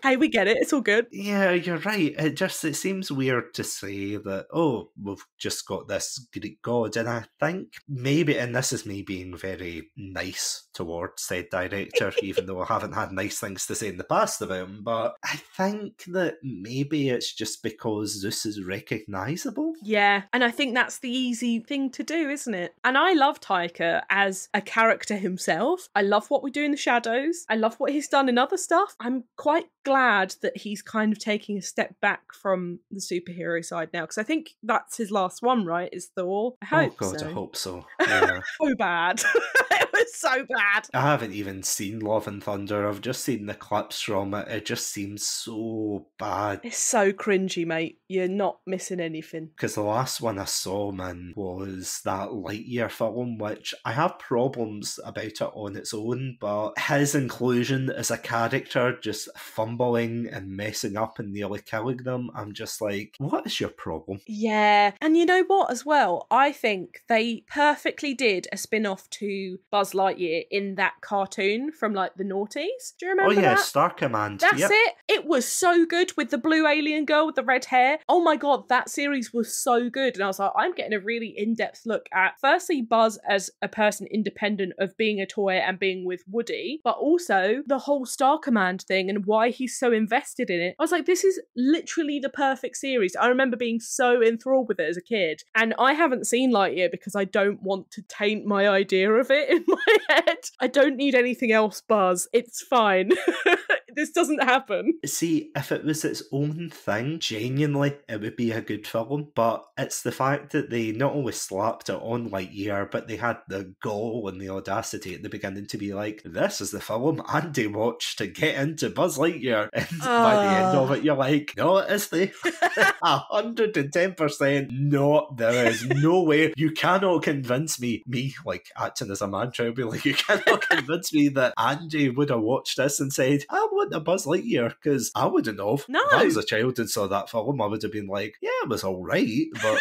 S2: Hey, we get it. It's all good.
S1: Yeah, you're right. It seems weird to say that, oh, we've just got this Greek god. And I think maybe, and this is me being very nice towards said director, even though I haven't had nice things to say in the past about him, but I think that maybe it's just because Zeus is recognisable.
S2: Yeah, and I think that's the easy thing to do, isn't it? And I love Taika as a character himself. I love what we do in the shadows. I love what he's done in other stuff. I'm quite glad that he's kind of taking a step back from the superhero side now, because I think that's his last one, right? Is Thor? I hope
S1: Oh God,
S2: so.
S1: I hope so. Yeah.
S2: So bad. It was so bad.
S1: I haven't even seen Love and Thunder. I've just seen the clips from it. It just seems so bad.
S2: It's so cringy, mate. You're not missing anything.
S1: Because the last one I saw, man, was that Lightyear film, which I have problems about it on its own, but his inclusion as a character just fumbling and messing up and nearly killing them, I'm just like, what is your problem?
S2: Yeah. And you know what, as well? I think they perfectly did a spin-off to Buzz Lightyear in that cartoon from like the noughties. Do you remember that?
S1: Oh yeah, Star Command.
S2: That's
S1: yep.
S2: it. It was so good with the blue alien girl with the red hair. Oh my God, that series was so good. And I was like, I'm getting a really in-depth look at, firstly, Buzz as a person independent of being a toy and being with Woody, but also the whole Star Command thing and why he's so invested in it. I was like, this is literally the perfect series. I remember being so enthralled with it as a kid. And I haven't seen Lightyear because I don't want to taint my idea of it in my head. I don't need anything else, Buzz. It's fine. This doesn't happen.
S1: See, if it was its own thing, genuinely, it would be a good film, but it's the fact that they not only slapped it on Lightyear, but they had the gall and the audacity at the beginning to be like, this is the film Andy watched to get into Buzz Lightyear. And by the end of it, you're like, no, it is the 110% no, there is no way. You cannot convince me, like acting as a man, trying to be like, you cannot convince me that Andy would have watched this and said, I want a Buzz Lightyear, because I wouldn't have.
S2: No.
S1: If I was a child and saw that film, I would have been like, yeah, it was alright, but...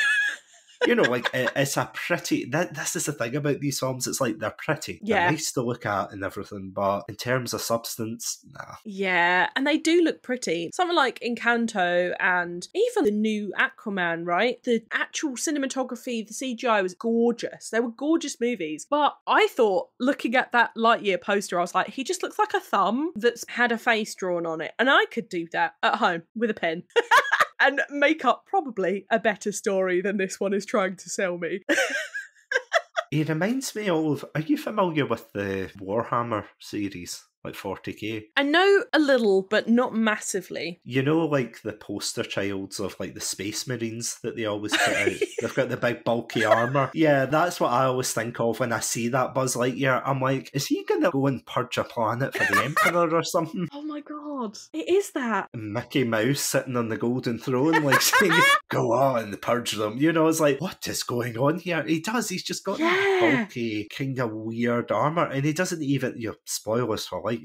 S1: You know, like, it's a pretty... This is the thing about these films. It's like, they're pretty.
S2: Yeah.
S1: They're nice to look at and everything, but in terms of substance, nah.
S2: Yeah, and they do look pretty. Something like Encanto and even the new Aquaman, right? The actual cinematography, the CGI was gorgeous. They were gorgeous movies. But I thought, looking at that Lightyear poster, I was like, he just looks like a thumb that's had a face drawn on it. And I could do that at home with a pen. And make up probably a better story than this one is trying to sell me.
S1: He reminds me of, are you familiar with the Warhammer series? Like 40k.
S2: I know a little, but not massively.
S1: You know, like the poster childs of like the Space Marines that they always put out? They've got the big bulky armour. Yeah, that's what I always think of when I see that Buzz Lightyear. I'm like, is he going to go and purge a planet for the Emperor or something?
S2: Oh my god, it is that.
S1: Mickey Mouse sitting on the golden throne, like saying, go on, purge them. You know, it's like, what is going on here? He does, he's just got that bulky, kind of weird armour, and he doesn't even, spoilers for Lightyear,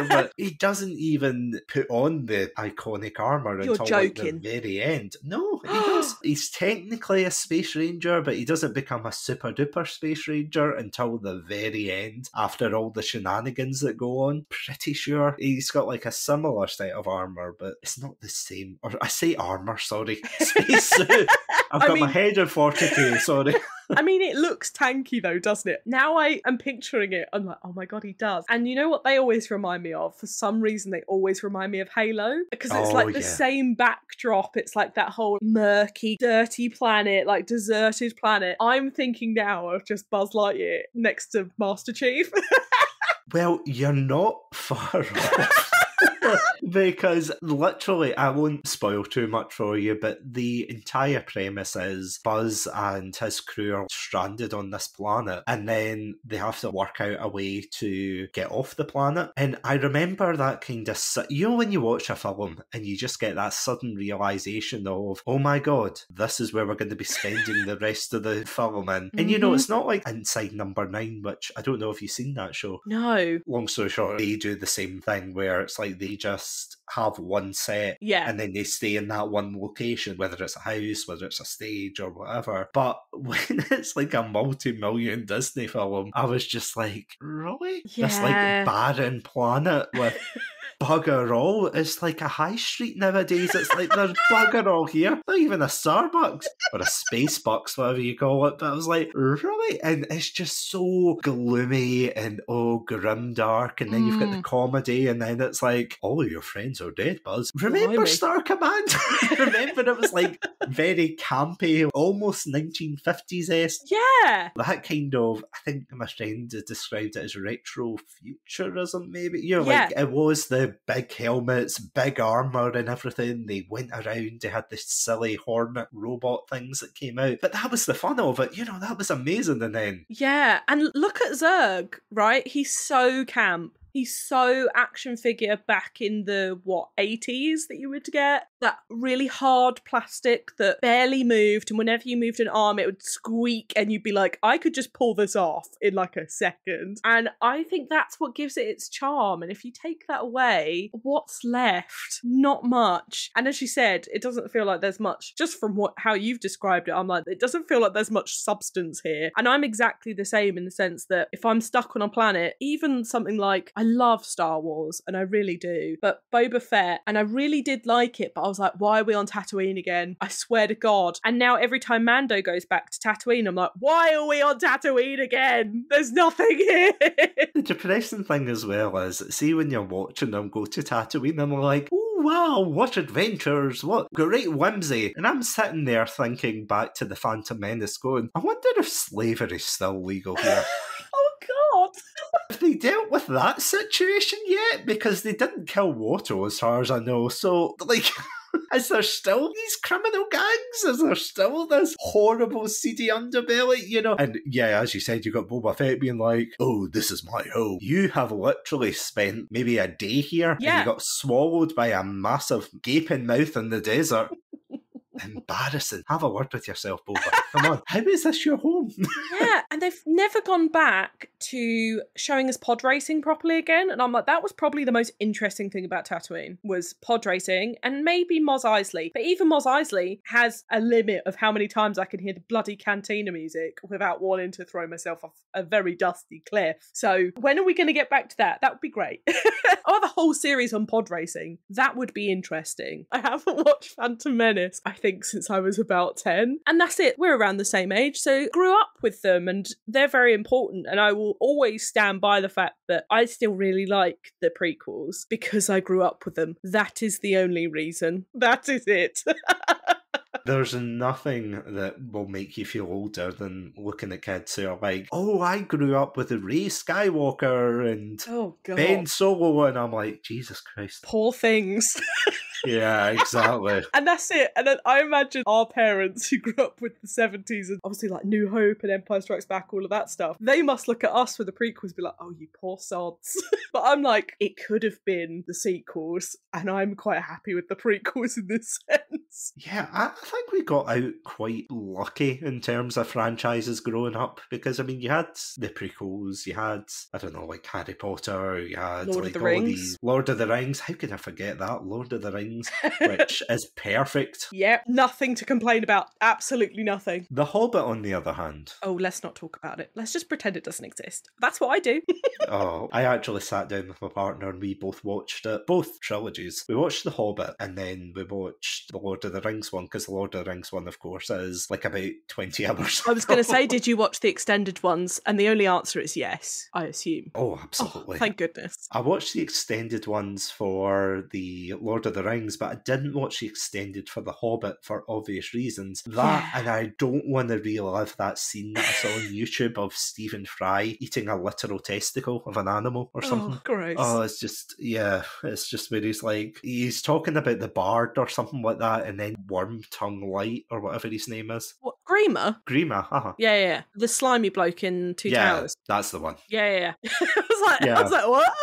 S1: but he doesn't even put on the iconic armour until like the very end. No, he does. He's technically a space ranger, but he doesn't become a super duper space ranger until the very end, after all the shenanigans that go on. Pretty sure he's got like a similar set of armour, but it's not the same. Or I say armour, sorry. Space suit. I've got my head in 40k, sorry.
S2: I mean, it looks tanky though, doesn't it? Now I am picturing it, I'm like, oh my god, he does. And you know what they always remind me of? For some reason, they always remind me of Halo. Because it's like the same backdrop. It's like that whole murky, dirty planet, like deserted planet. I'm thinking now of just Buzz Lightyear next to Master Chief.
S1: Well, you're not far off. Because literally, I won't spoil too much for you, but the entire premise is Buzz and his crew are stranded on this planet, and then they have to work out a way to get off the planet. And I remember that kind of, you know, when you watch a film and you just get that sudden realization of, oh my god, this is where we're going to be spending the rest of the film in. And you know, it's not like Inside Number 9, which I don't know if you've seen that show.
S2: No.
S1: Long story short, they do the same thing where it's like they just have one set and then they stay in that one location, whether it's a house, whether it's a stage or whatever. But when it's like a multi-million Disney film, I was just like, really? This like barren planet with bugger all. It's like a high street nowadays. It's like there's bugger all here. Not even a Starbucks or a Space Bucks, whatever you call it. But I was like, really? And it's just so gloomy and grim dark. And then you've got the comedy, and then it's like, all your friends are dead, Buzz. Remember Star Command? Remember it was like very campy, almost 1950s-esque.
S2: Yeah.
S1: That kind of, I think my friend described it as retro futurism, maybe. You know, like it was the big helmets, big armour and everything. They went around, they had this silly Hornet robot things that came out. But that was the fun of it, you know, that was amazing. And then... Yeah,
S2: and look at Zurg, right? He's so camp. He's so action figure back in the, 80s that you would get. That really hard plastic that barely moved, and whenever you moved an arm, it would squeak, and you'd be like, I could just pull this off in like a second. And I think that's what gives it its charm. And if you take that away, what's left? Not much. And as you said, it doesn't feel like there's much, just from how you've described it, I'm like, it doesn't feel like there's much substance here. And I'm exactly the same in the sense that if I'm stuck on a planet, even something like, I love Star Wars, and I really do, but Boba Fett, and I really did like it, but I was like, why are we on Tatooine again? I swear to God. And now every time Mando goes back to Tatooine, I'm like, why are we on Tatooine again? There's nothing here.
S1: The depressing thing as well is, see when you're watching them go to Tatooine, and they're like, oh wow, what adventures, what great whimsy. And I'm sitting there thinking back to the Phantom Menace going, I wonder if slavery's still legal here. Have they dealt with that situation yet? Because they didn't kill Watto, as far as I know. So, like, is there still these criminal gangs? Is there still this horrible, seedy underbelly? You know? And yeah, as you said, you got Boba Fett being like, oh, this is my home. You have literally spent maybe a day here, and you got swallowed by a massive gaping mouth in the desert. Embarrassing. Have a word with yourself, Boba. Come on. How is this your home?
S2: Yeah, and they've never gone back to showing us pod racing properly again. And I'm like, that was probably the most interesting thing about Tatooine, was pod racing, and maybe Mos Eisley. But even Mos Eisley has a limit of how many times I can hear the bloody cantina music without wanting to throw myself off a very dusty cliff. So when are we going to get back to that? That would be great. Or the whole series on pod racing. That would be interesting. I haven't watched Phantom Menace, I think, since I was about 10. And that's it. We're around the same age, so grew up with them, and they're very important. And I will always stand by the fact that I still really like the prequels because I grew up with them. That is the only reason. That is it.
S1: There's nothing that will make you feel older than looking at kids who are like, oh, I grew up with Rey Skywalker and
S2: Oh, God.
S1: Ben Solo, and I'm like, Jesus Christ.
S2: Poor things.
S1: Yeah, exactly.
S2: And that's it. And then I imagine our parents who grew up with the 70s and obviously like New Hope and Empire Strikes Back, all of that stuff, they must look at us with the prequels and be like, oh, you poor sods. But I'm like, it could have been the sequels, and I'm quite happy with the prequels in this sense.
S1: Yeah, I think we got out quite lucky in terms of franchises growing up, because, I mean, you had the prequels, you had, I don't know, like Harry Potter, you had
S2: Lord
S1: like
S2: of the
S1: all
S2: Rings.
S1: these Lord of the Rings. How could I forget that? Lord of the Rings, which is perfect.
S2: Yep, nothing to complain about. Absolutely nothing.
S1: The Hobbit, on the other hand.
S2: Oh, let's not talk about it. Let's just pretend it doesn't exist. That's what I do.
S1: Oh, I actually sat down with my partner and we both watched it, both trilogies. We watched The Hobbit and then we watched the Lord of the Rings one, because the Lord of the Rings one, of course, is like about 20 hours.
S2: I was going to say, did you watch the extended ones? And the only answer is yes, I assume.
S1: Oh, absolutely.
S2: Oh, thank goodness.
S1: I watched the extended ones for the Lord of the Rings, but I didn't watch the extended for The Hobbit for obvious reasons. That, and I don't want to relive that scene that I saw on YouTube of Stephen Fry eating a literal testicle of an animal or something.
S2: Oh, gross.
S1: Oh, it's just, yeah, it's just where he's like, he's talking about the bard or something like that, and then Worm Tongue Light or whatever his name is.
S2: What, Grima?
S1: Grima, uh-huh.
S2: Yeah. The slimy bloke in Two Towers.
S1: That's the one.
S2: Yeah. I was like, what?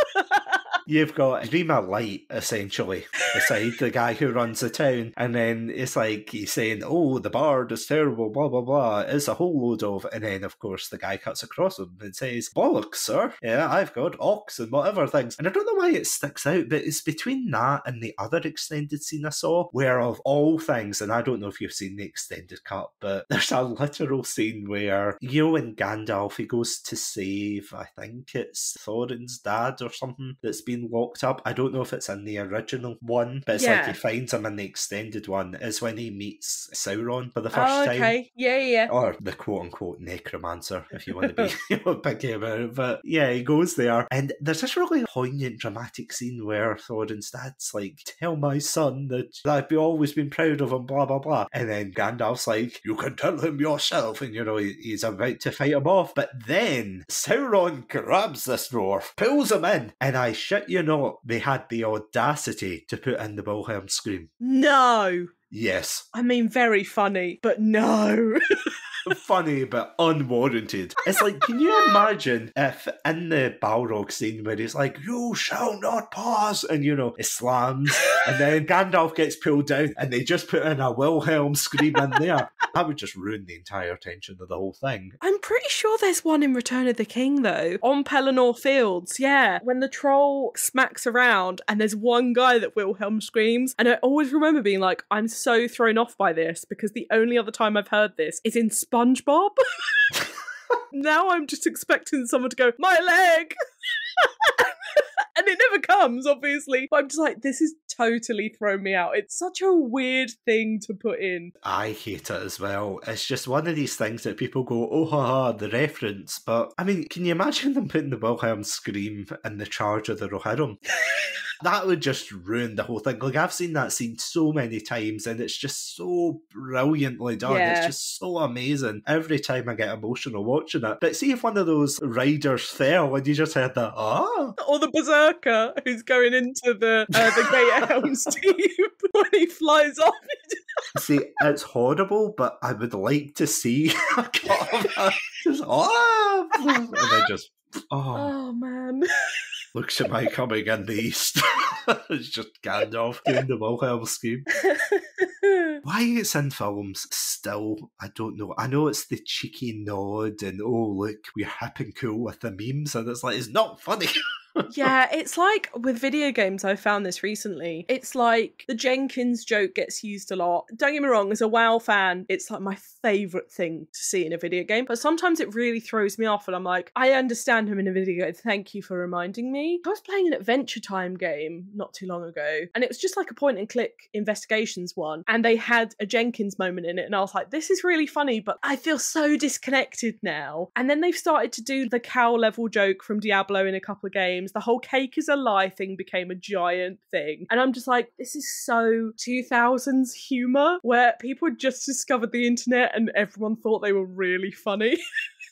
S1: You've got Grima Light, essentially, beside the guy who runs the town, and then it's like he's saying, oh, the bard is terrible, blah, blah, blah, it's a whole load of, and then, of course, the guy cuts across him and says, bollocks, sir, yeah, I've got ox and whatever things, and I don't know why it sticks out, but it's between that and the other extended scene I saw, where of all things, and I don't know if you've seen the extended cut, but there's a literal scene where, you know, when Gandalf, he goes to save, I think it's Thorin's dad or something, that's been locked up. I don't know if it's in the original one, but it's like he finds him in the extended one, is when he meets Sauron for the first time.
S2: Okay. Yeah.
S1: Or the quote-unquote necromancer, if you want to be picky about it. But yeah, he goes there, and there's this really poignant, dramatic scene where Thorin's dad's like, tell my son that I've always been proud of him, blah, blah, blah. And then Gandalf's like, you can tell him yourself. And, you know, he's about to fight him off. But then Sauron grabs this dwarf, pulls him in, and I shit you not, they had the audacity to put in the Wilhelm scream.
S2: No.
S1: Yes.
S2: I mean, very funny, but no.
S1: Funny but unwarranted. It's like, can you imagine if in the Balrog scene where he's like, you shall not pass, and you know, it slams, and then Gandalf gets pulled down and they just put in a Wilhelm scream in there, that would just ruin the entire tension of the whole thing.
S2: I'm pretty sure there's one in Return of the King though, on Pelennor Fields, yeah, when the troll smacks around and there's one guy that Wilhelm screams, and I always remember being like, I'm so thrown off by this because the only other time I've heard this is in SpongeBob. Now I'm just expecting someone to go, my leg! And it never comes, obviously. But I'm just like, this is totally thrown me out. It's such a weird thing to put in.
S1: I hate it as well. It's just one of these things that people go, oh ha, the reference. But, I mean, can you imagine them putting the Wilhelm scream in the charge of the Rohirrim? That would just ruin the whole thing. Like, I've seen that scene so many times, and it's just so brilliantly done.
S2: Yeah.
S1: It's just so amazing. Every time I get emotional watching it. But see if one of those riders fell and you just heard that,
S2: Or the berserker who's going into the Great Helm's Deep when he flies off.
S1: See, it's horrible, but I would like to see a cut of that. Just, and then just,
S2: Oh, man.
S1: Looks at my coming in the east. It's just Gandalf doing the Wilhelm scheme. Why it's in films still, I don't know. I know it's the cheeky nod and, oh, look, we're hip and cool with the memes, and it's like, it's not funny.
S2: Yeah, it's like with video games, I found this recently. It's like the Jenkins joke gets used a lot. Don't get me wrong, as a WoW fan, it's like my favourite thing to see in a video game. But sometimes it really throws me off and I'm like, I understand him in a video game. Thank you for reminding me. I was playing an Adventure Time game not too long ago, and it was just like a point and click investigations one. And they had a Jenkins moment in it. And I was like, this is really funny, but I feel so disconnected now. And then they've started to do the cow level joke from Diablo in a couple of games. games, the whole cake is a lie thing became a giant thing. And I'm just like, this is so 2000s humour, where people had just discovered the internet and everyone thought they were really funny.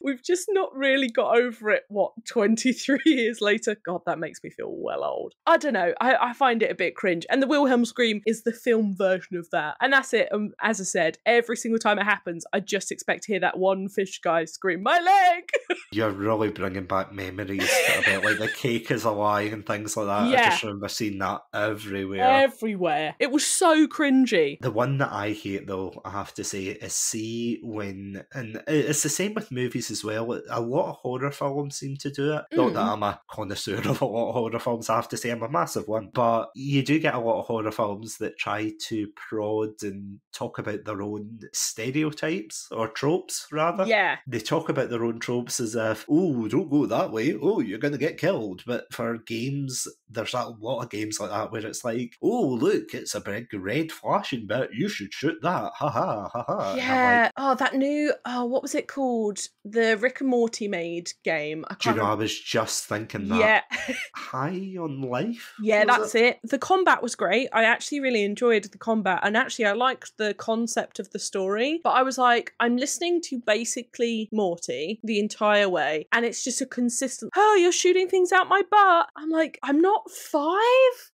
S2: We've just not really got over it, 23 years later? God, that makes me feel well old. I don't know. I find it a bit cringe. And the Wilhelm scream is the film version of that. And that's it. As I said, every single time it happens, I just expect to hear that one fish guy scream, "My leg!"
S1: You're really bringing back memories about like the cake is a lie and things like that.
S2: Yeah.
S1: I just remember seeing that everywhere.
S2: Everywhere. It was so cringy.
S1: The one that I hate, though, I have to say, is and it's the same with movies as well. A lot of horror films seem to do it. Not that I'm a connoisseur of a lot of horror films, I have to say I'm a massive one, but you do get a lot of horror films that try to prod and talk about their own stereotypes, or tropes, rather.
S2: Yeah.
S1: They talk about their own tropes as if, oh, don't go that way, oh, you're going to get killed. But for games, there's a lot of games like that where it's like, oh, look, it's a big red flashing bit, you should shoot that, ha ha, ha ha.
S2: Yeah. Like, that new, what was it called? The Rick and Morty made game.
S1: Do you know, I was just thinking that.
S2: Yeah.
S1: High on Life?
S2: Yeah, that's it. The combat was great. I actually really enjoyed the combat. And actually, I liked the concept of the story. But I was like, I'm listening to basically Morty the entire way. And it's just a consistent, oh, you're shooting things out my butt. I'm like, I'm not 5.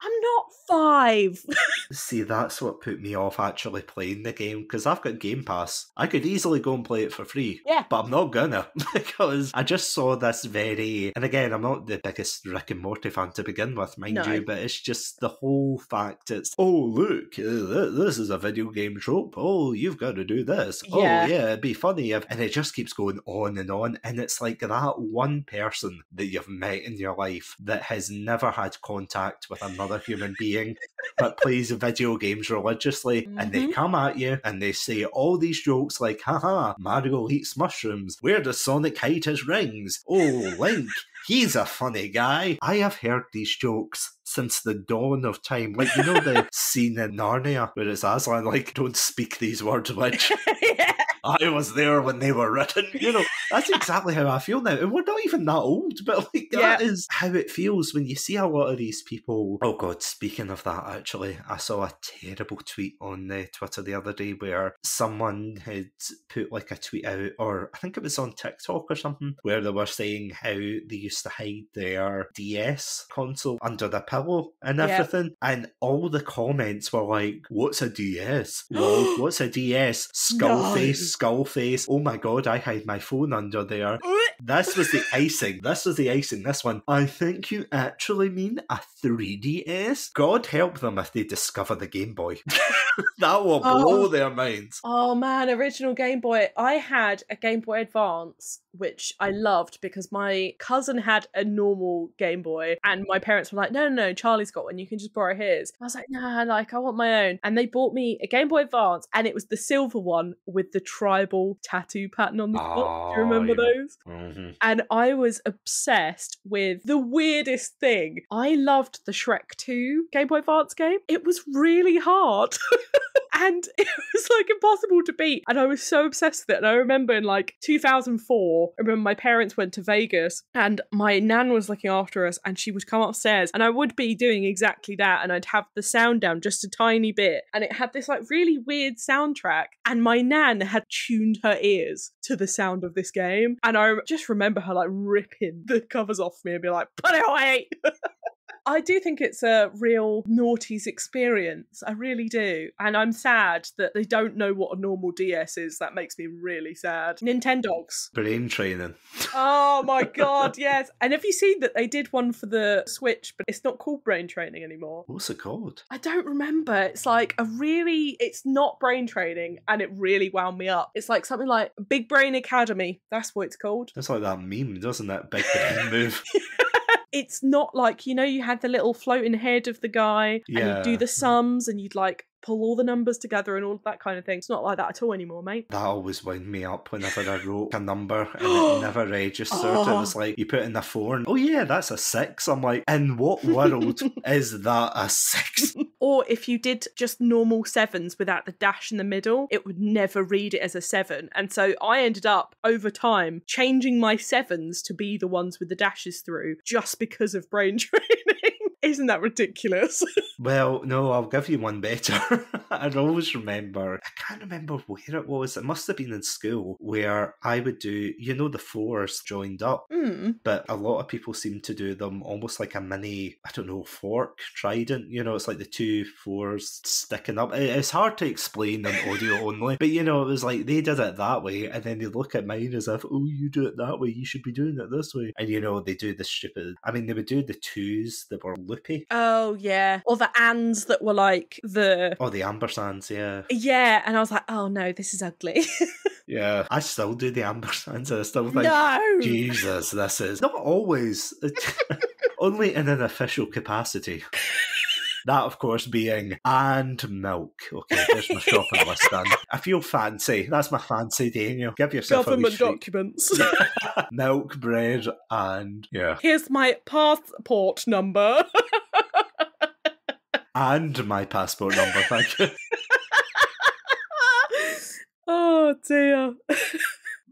S2: I'm not 5.
S1: See, that's what put me off actually playing the game, because I've got Game Pass. I could easily go and play it for free.
S2: Yeah.
S1: But I'm not gonna, because I just saw this very... And again, I'm not the biggest Rick and Morty fan to begin with, mind you, but it's just the whole fact it's, oh, look, this is a video game trope. Oh, you've got to do this. Yeah. Oh, yeah, it'd be funny if... And it just keeps going on. And it's like that one person that you've met in your life that has never had contact with another human being, but plays video games religiously, and they come at you and they say all these jokes like, haha, Mario eats mushrooms. Where does Sonic hide his rings? Oh, Link, he's a funny guy. I have heard these jokes since the dawn of time. Like, you know the scene in Narnia where it's Aslan like, don't speak these words, witch.
S2: Yeah.
S1: I was there when they were written. You know, that's exactly how I feel now. And we're not even that old, but like that is how it feels when you see a lot of these people. Oh God, speaking of that, actually, I saw a terrible tweet on Twitter the other day where someone had put like a tweet out, or I think it was on TikTok or something, where they were saying how they used to hide their DS console under the pillow and everything. And all the comments were like, what's a DS? Lol, what's a DS? Skull face. Oh my God, I hide my phone under there. This was the icing. This one. I think you actually mean a 3DS? God help them if they discover the Game Boy. That will blow their minds.
S2: Oh man, original Game Boy. I had a Game Boy Advance, which I loved because my cousin had a normal Game Boy and my parents were like, no, Charlie's got one, you can just borrow his. I was like, nah, like I want my own. And they bought me a Game Boy Advance, and it was the silver one with the tribal tattoo pattern on the top. Do you remember those? Mm-hmm. And I was obsessed with the weirdest thing. I loved the Shrek 2 Game Boy Advance game. It was really hard. And it was like impossible to beat. And I was so obsessed with it. And I remember in like 2004, I remember my parents went to Vegas and my nan was looking after us, and she would come upstairs and I would be doing exactly that. And I'd have the sound down just a tiny bit. And it had this like really weird soundtrack. And my nan had tuned her ears to the sound of this game. And I just remember her like ripping the covers off me and be like, put it away. I do think it's a real naughties experience. I really do. And I'm sad that they don't know what a normal DS is. That makes me really sad. Nintendogs.
S1: Brain training.
S2: Oh my God, yes. And have you seen that they did one for the Switch, but it's not called brain training anymore?
S1: What's it called?
S2: I don't remember. It's like it's not brain training, and it really wound me up. It's like something like Big Brain Academy. That's what it's called.
S1: It's like that meme, doesn't it? Big brain move.
S2: It's not like, you know, you had the little floating head of the guy and you'd do the sums and you'd like pull all the numbers together and all that kind of thing. It's not like that at all anymore, mate. That
S1: always wound me up whenever I wrote a number and it never registered. It was like, you put in the 4 and, oh yeah, that's a 6. I'm like, in what world is that a 6?
S2: Or if you did just normal 7s without the dash in the middle, it would never read it as a 7. And so I ended up, over time, changing my 7s to be the ones with the dashes through just because of brain training. Isn't that ridiculous?
S1: Well, no, I'll give you one better. I always remember, I can't remember where it was. It must have been in school where I would do, you know, the 4s joined up. But a lot of people seem to do them almost like a mini, I don't know, fork, trident. You know, it's like the 2 4s sticking up. It's hard to explain on audio only. But, you know, it was like they did it that way. And then they look at mine as if, oh, you do it that way. You should be doing it this way. And, you know, they do the stupid, I mean, they would do the 2s that were loopy.
S2: Oh, yeah. Or the ands that were like the...
S1: Oh, the ampersands, yeah.
S2: Yeah, and I was like, oh no, this is ugly.
S1: Yeah, I still do the ampersands and I still think,
S2: no!
S1: Jesus, this is... Not always. Only in an official capacity. That, of course, being and milk. Okay, there's my shopping list done. I feel fancy. That's my fancy day. You know, give yourself
S2: government
S1: a wee treat.
S2: documents.
S1: Milk, bread, and yeah.
S2: Here's my passport number.
S1: And my passport number, thank you.
S2: Oh dear.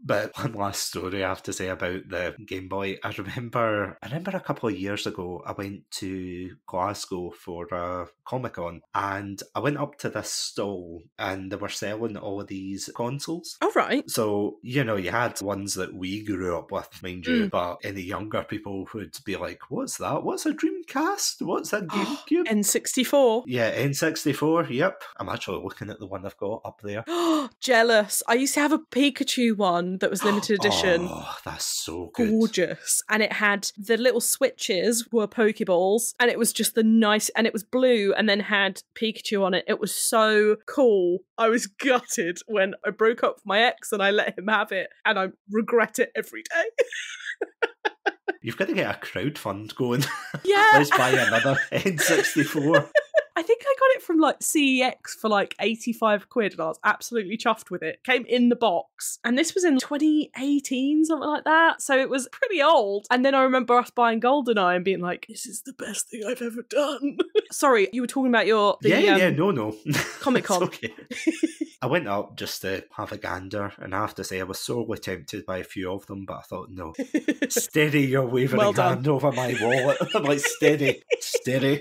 S1: But one last story I have to say about the Game Boy. I remember a couple of years ago, I went to Glasgow for a Comic-Con and I went up to this stall and they were selling all of these consoles.
S2: Oh, right.
S1: So, you know, you had ones that we grew up with, mind you, but any younger people would be like, what's that? What's a Dreamcast? What's a GameCube?
S2: N64.
S1: Yeah, N64, yep. I'm actually looking at the one I've got up there.
S2: Jealous. I used to have a Pikachu one that was limited edition.
S1: Oh, that's so good.
S2: Gorgeous. And it had the little switches were Pokeballs and it was just the nice, and it was blue and then had Pikachu on it. It was so cool. I was gutted when I broke up with my ex and I let him have it and I regret it every day.
S1: You've got to get a crowdfund going.
S2: Yeah.
S1: Let's buy another N64.
S2: I think I got it from like CEX for like 85 quid and I was absolutely chuffed with it. Came in the box. And this was in 2018, something like that. So it was pretty old. And then I remember us buying GoldenEye and being like, this is the best thing I've ever done. Sorry, you were talking about your...
S1: No.
S2: Comic-Con.
S1: Okay. I went up just to have a gander, and I have to say I was sorely tempted by a few of them, but I thought, no. Steady your wavering hand over my wallet. I'm like, steady.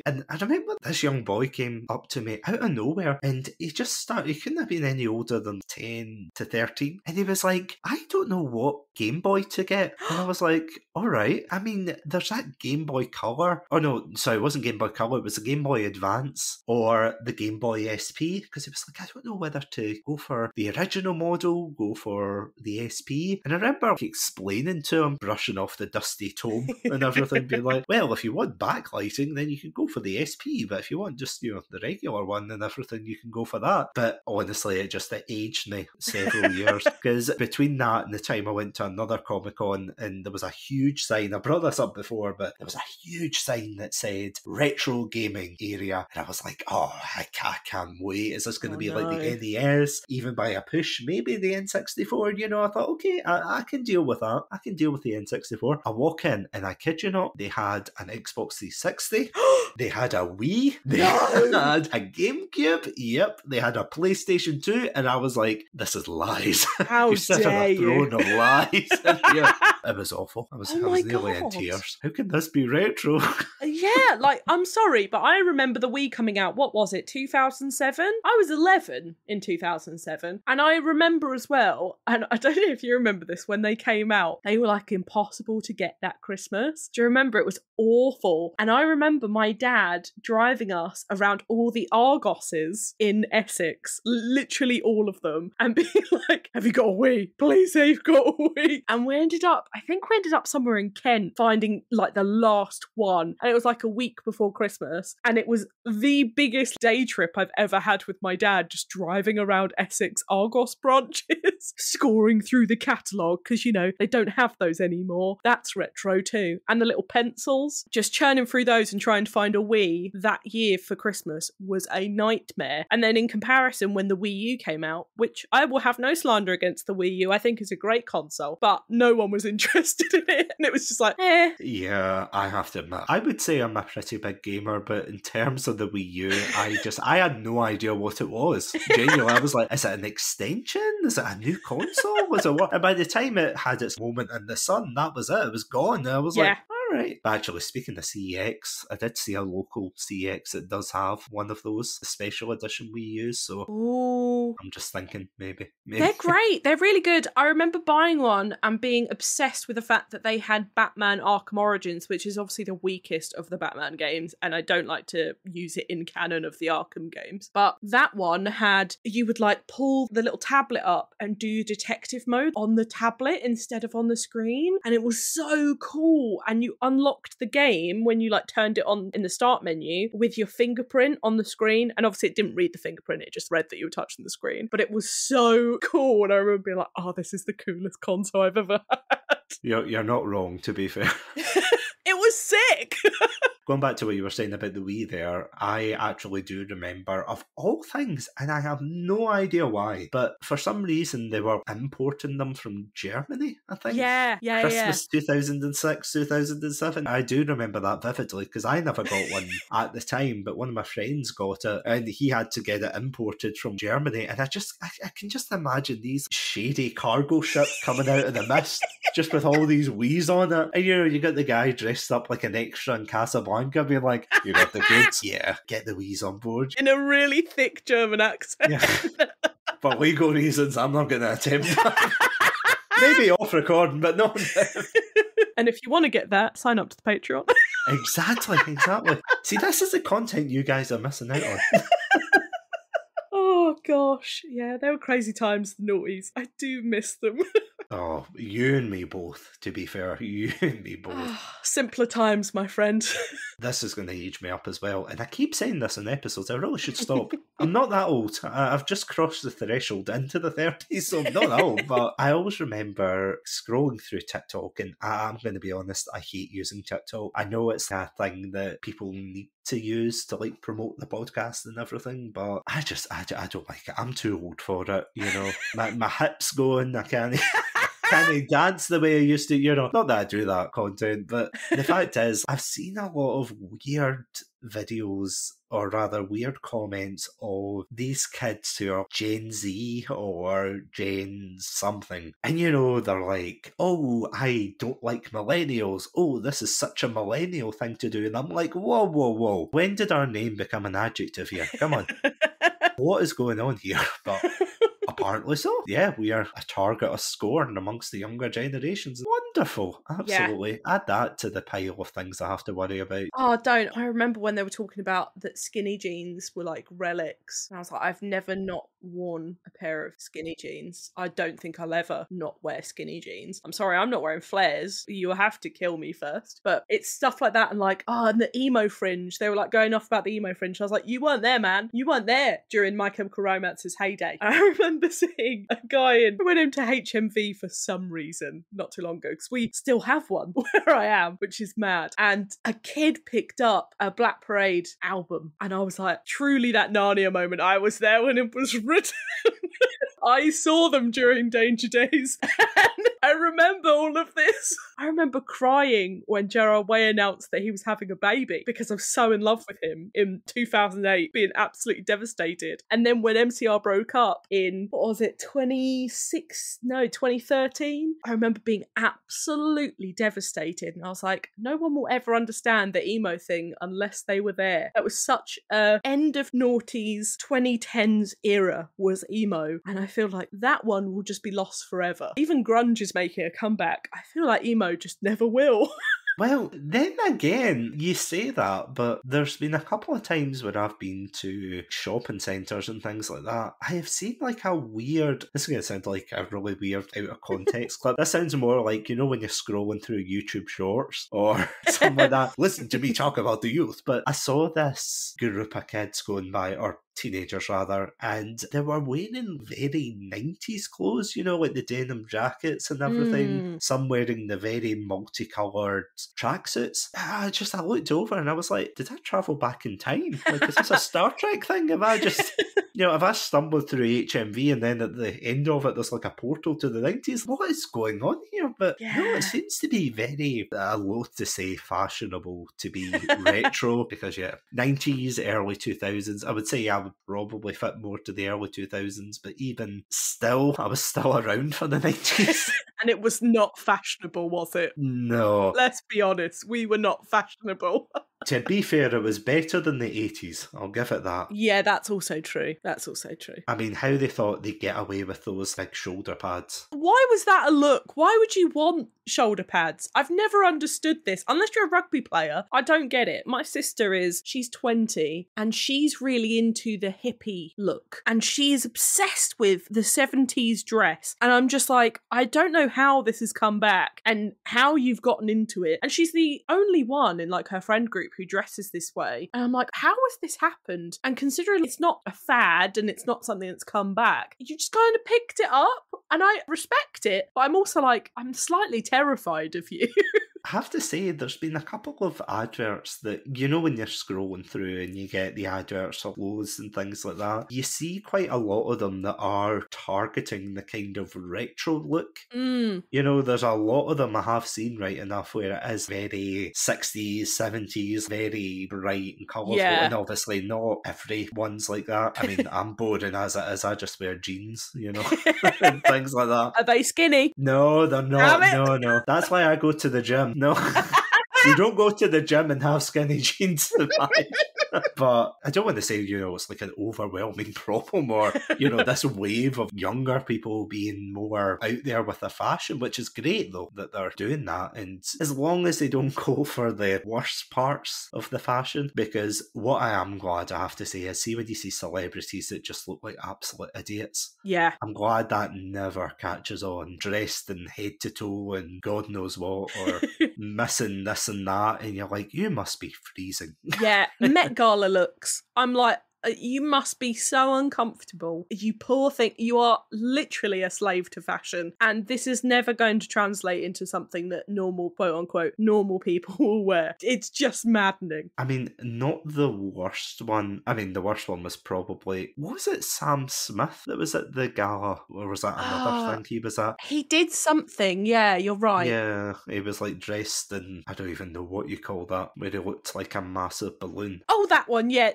S1: And I remember this young boy came up to me out of nowhere, and he just started, he couldn't have been any older than 10 to 13, and he was like, I don't know what Game Boy to get. And I was like, all right. I mean, there's that Game Boy Color. Oh no, sorry, it wasn't Game Boy Color, it was the Game Boy Advance or the Game Boy SP, because he was like, I don't know whether to go for the original model, go for the SP. And I remember explaining to him, brushing off the dusty tome and everything, being like, well, if you want backlighting, then you can go for the SP, but if you want just, you know, the regular one and everything, you can go for that. But honestly, it aged me several years, because between that and the time I went to another Comic-Con and there was a huge sign, I brought this up before, but there was a huge sign that said retro gaming area, and I was like, oh, I can't wait. Is this going to be like the NES? Even by a push, maybe the N64? You know, I thought, okay, I can deal with that. I can deal with the N64. I walk in and I kid you not, they had an Xbox 360, they had a Wii, they had a GameCube, yep, they had a PlayStation 2, and I was like, this is lies.
S2: How dare you?
S1: Throne of lies. Yeah, it was awful. I was nearly in tears. How can this be retro?
S2: Yeah, like, I'm sorry, but I remember the Wii coming out, what was it, 2007? I was 11 in 2007. And I remember as well, and I don't know if you remember this, when they came out, they were like impossible to get that Christmas. Do you remember? It was awful. And I remember my dad driving us around all the Argoses in Essex, literally all of them, and being like, have you got a Wii? Please say you've got a Wii. And I think we ended up somewhere in Kent finding like the last one. And it was like a week before Christmas. And it was the biggest day trip I've ever had with my dad, just driving around Essex Argos branches, scoring through the catalogue, because, you know, they don't have those anymore. That's retro too. And the little pencils, just churning through those and trying to find a Wii that year for Christmas was a nightmare. And then in comparison, when the Wii U came out, which I will have no slander against the Wii U, I think is a great console, but no one was interested in it. And it was just like, eh.
S1: Yeah, I have to admit, I would say I'm a pretty big gamer, but in terms of the Wii U, I had no idea what it was. Genuinely, I was like, is it an extension? Is it a new console? Was it what? And by the time it had its moment in the sun, that was it. It was gone. And I was like, all right. But actually, speaking of CEX, I did see a local CEX that does have one of those special edition Wii U's. So
S2: Ooh.
S1: I'm just thinking, maybe.
S2: They're great. They're really good. I remember buying one and being obsessed with the fact that they had Batman Arkham Origins, which is obviously the weakest of the Batman games, and I don't like to use it in canon of the Arkham games. But that one had, you would like pull the little tablet up and do detective mode on the tablet instead of on the screen. And it was so cool. And you unlocked the game when you like turned it on in the start menu with your fingerprint on the screen. And obviously it didn't read the fingerprint, it just read that you were touching the screen. But it was so cool. And I remember being like, oh, this is the coolest console I've ever had.
S1: You're not wrong, to be fair.
S2: It was sick.
S1: Going back to what you were saying about the Wii there, I actually do remember, of all things, and I have no idea why, but for some reason they were importing them from Germany, I think.
S2: Yeah.
S1: Christmas 2006, 2007. I do remember that vividly, because I never got one at the time, but one of my friends got it, and he had to get it imported from Germany, and I can just imagine these shady cargo ships coming out of the mist, just with all these Wii's on it, and you got the guy dressed up like an extra in Casablanca, being like, you got the goods? Yeah, get the Wii's on board.
S2: In a really thick German accent.
S1: Yeah. For legal reasons, I'm not going to attempt that. Maybe off recording, but no.
S2: And if you want to get that, sign up to the Patreon.
S1: Exactly. See, this is the content you guys are missing out on.
S2: Oh, gosh. Yeah, they were crazy times, the noughties. I do miss them.
S1: Oh, you and me both, to be fair. You and me both.
S2: Simpler times, my friend.
S1: This is going to age me up as well. And I keep saying this in episodes. I really should stop. I'm not that old. I've just crossed the threshold into the 30s, so I'm not that old. But I always remember scrolling through TikTok, and I'm going to be honest, I hate using TikTok. I know it's a thing that people need to use to like promote the podcast and everything, but I don't like it. I'm too old for it, you know. My hips going, I can't dance the way I used to, you know. Not that I do that content, but the fact is, I've seen a lot of weird videos, or rather weird comments of these kids who are Gen Z or Gen something. And you know, they're like, oh, I don't like millennials. Oh, this is such a millennial thing to do. And I'm like, whoa. When did our name become an adjective here? Come on. What is going on here? But apparently so. Yeah, we are a target of scorn amongst the younger generations. Wonderful. Absolutely. Yeah. Add that to the pile of things I have to worry about.
S2: Oh, don't. I remember when they were talking about that skinny jeans were like relics. And I was like, I've never not worn a pair of skinny jeans. I don't think I'll ever not wear skinny jeans. I'm sorry, I'm not wearing flares. You'll have to kill me first. But it's stuff like that, and like, and the emo fringe. They were like going off about the emo fringe. I was like, you weren't there, man. You weren't there during My Chemical Romance's heyday. And I remember seeing a guy who went into HMV for some reason not too long ago, because we still have one where I am, which is mad. And a kid picked up a Black Parade album, and I was like, truly that Narnia moment. I was there when it was written. I saw them during Danger Days, and I remember all of this. I remember crying when Gerard Way announced that he was having a baby, because I was so in love with him in 2008, being absolutely devastated. And then when MCR broke up in, what was it, 2013, I remember being absolutely devastated. And I was like, no one will ever understand the emo thing unless they were there. That was such a end of noughties 2010s era was emo, and I feel like that one will just be lost forever. Even grunge is making a comeback. I feel like emo just never will.
S1: Well, then again, you say that, but there's been a couple of times where I've been to shopping centres and things like that. I have seen like a weird, this is going to sound like a really weird out of context clip. This sounds more like, you know, when you're scrolling through YouTube shorts or something like that. Listen to me talk about the youth. But I saw this group of kids going by, or teenagers rather, and they were wearing very 90s clothes, you know, like the denim jackets and everything. Some wearing the very multicoloured tracksuits. I looked over and I was like, did I travel back in time? Like, is this a Star Trek thing? Have I just... You know, if I stumbled through HMV and then at the end of it there's like a portal to the 90s, what is going on here? But no, it seems to be very, loath to say, fashionable to be retro, because 90s, early 2000s, I would say I would probably fit more to the early 2000s, but even still, I was still around for the 90s.
S2: And it was not fashionable, was it?
S1: No.
S2: Let's be honest, we were not fashionable.
S1: To be fair, it was better than the 80s. I'll give it that.
S2: Yeah, that's also true. That's also true.
S1: I mean, how they thought they'd get away with those big shoulder pads.
S2: Why was that a look? Why would you want shoulder pads? I've never understood this. Unless you're a rugby player, I don't get it. My sister she's 20 and she's really into the hippie look. And she is obsessed with the 70s dress. And I'm just like, I don't know how this has come back and how you've gotten into it. And she's the only one in like her friend group who dresses this way. And I'm like, how has this happened? And considering it's not a fad and it's not something that's come back, you just kind of picked it up. And I respect it, but I'm also like, I'm slightly terrified of you.
S1: I have to say, there's been a couple of adverts that, you know, when you're scrolling through and you get the adverts for clothes and things like that, you see quite a lot of them that are targeting the kind of retro look. You know, there's a lot of them I have seen right enough where it is very 60s, 70s, very bright and colourful, and obviously not everyone's like that. I mean, I'm boring as it is, I just wear jeans, you know, and things like that.
S2: Are they skinny?
S1: No, they're not. No. That's why I go to the gym. No, you don't go to the gym and have skinny jeans. But I don't want to say, you know, it's like an overwhelming problem or, you know, this wave of younger people being more out there with their fashion, which is great though that they're doing that. And as long as they don't go for the worst parts of the fashion, because what I am glad, I have to say, is see when you see celebrities that just look like absolute idiots.
S2: Yeah.
S1: I'm glad that never catches on, dressed in head to toe and God knows what, or missing this and that, and you're like, you must be freezing.
S2: Yeah, Met Gala looks. I'm like, you must be so uncomfortable. You poor thing. You are literally a slave to fashion. And this is never going to translate into something that normal, quote unquote, normal people will wear. It's just maddening.
S1: I mean, not the worst one. I mean, the worst one was probably, was it Sam Smith that was at the gala? Or was that another thing he was at?
S2: He did something. Yeah, you're right.
S1: Yeah, he was like dressed in, I don't even know what you call that, where he looked like a massive balloon.
S2: Oh, that one, yeah.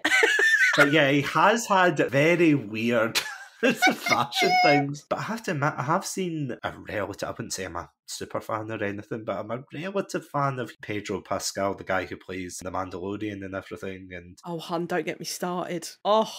S1: But yeah, he has had very weird fashion things. But I have to admit, I have seen a relative, I wouldn't say I'm a super fan or anything, but I'm a relative fan of Pedro Pascal, the guy who plays the Mandalorian and everything. And
S2: oh, hun, don't get me started. Oh.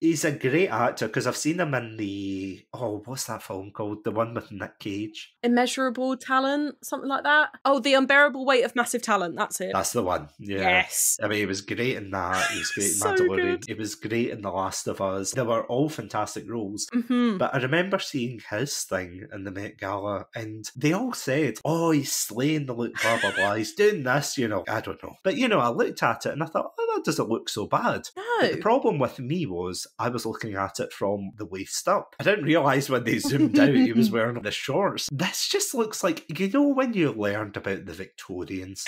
S1: He's a great actor, because I've seen him in the, what's that film called? The one with Nick Cage.
S2: Immeasurable Talent, something like that. Oh, The Unbearable Weight of Massive Talent, that's it.
S1: That's the one, yeah.
S2: Yes.
S1: I mean, he was great in that. He was great in
S2: So
S1: Mandalorian.
S2: good.
S1: He was great in The Last of Us. They were all fantastic roles. But I remember seeing his thing in the Met Gala, and they all said, oh, he's slaying the look, blah, blah, blah. He's doing this, you know. I don't know. But, you know, I looked at it and I thought, oh, that doesn't look so bad.
S2: No.
S1: But the problem with me was I was looking at it from the waist up. I didn't realise when they zoomed out he was wearing the shorts. This just looks like, you know, when you learned about the Victorians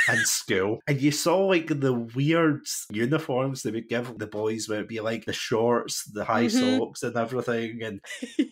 S1: in school and you saw like the weird uniforms they would give the boys, where it'd be like the shorts, the high socks and everything, and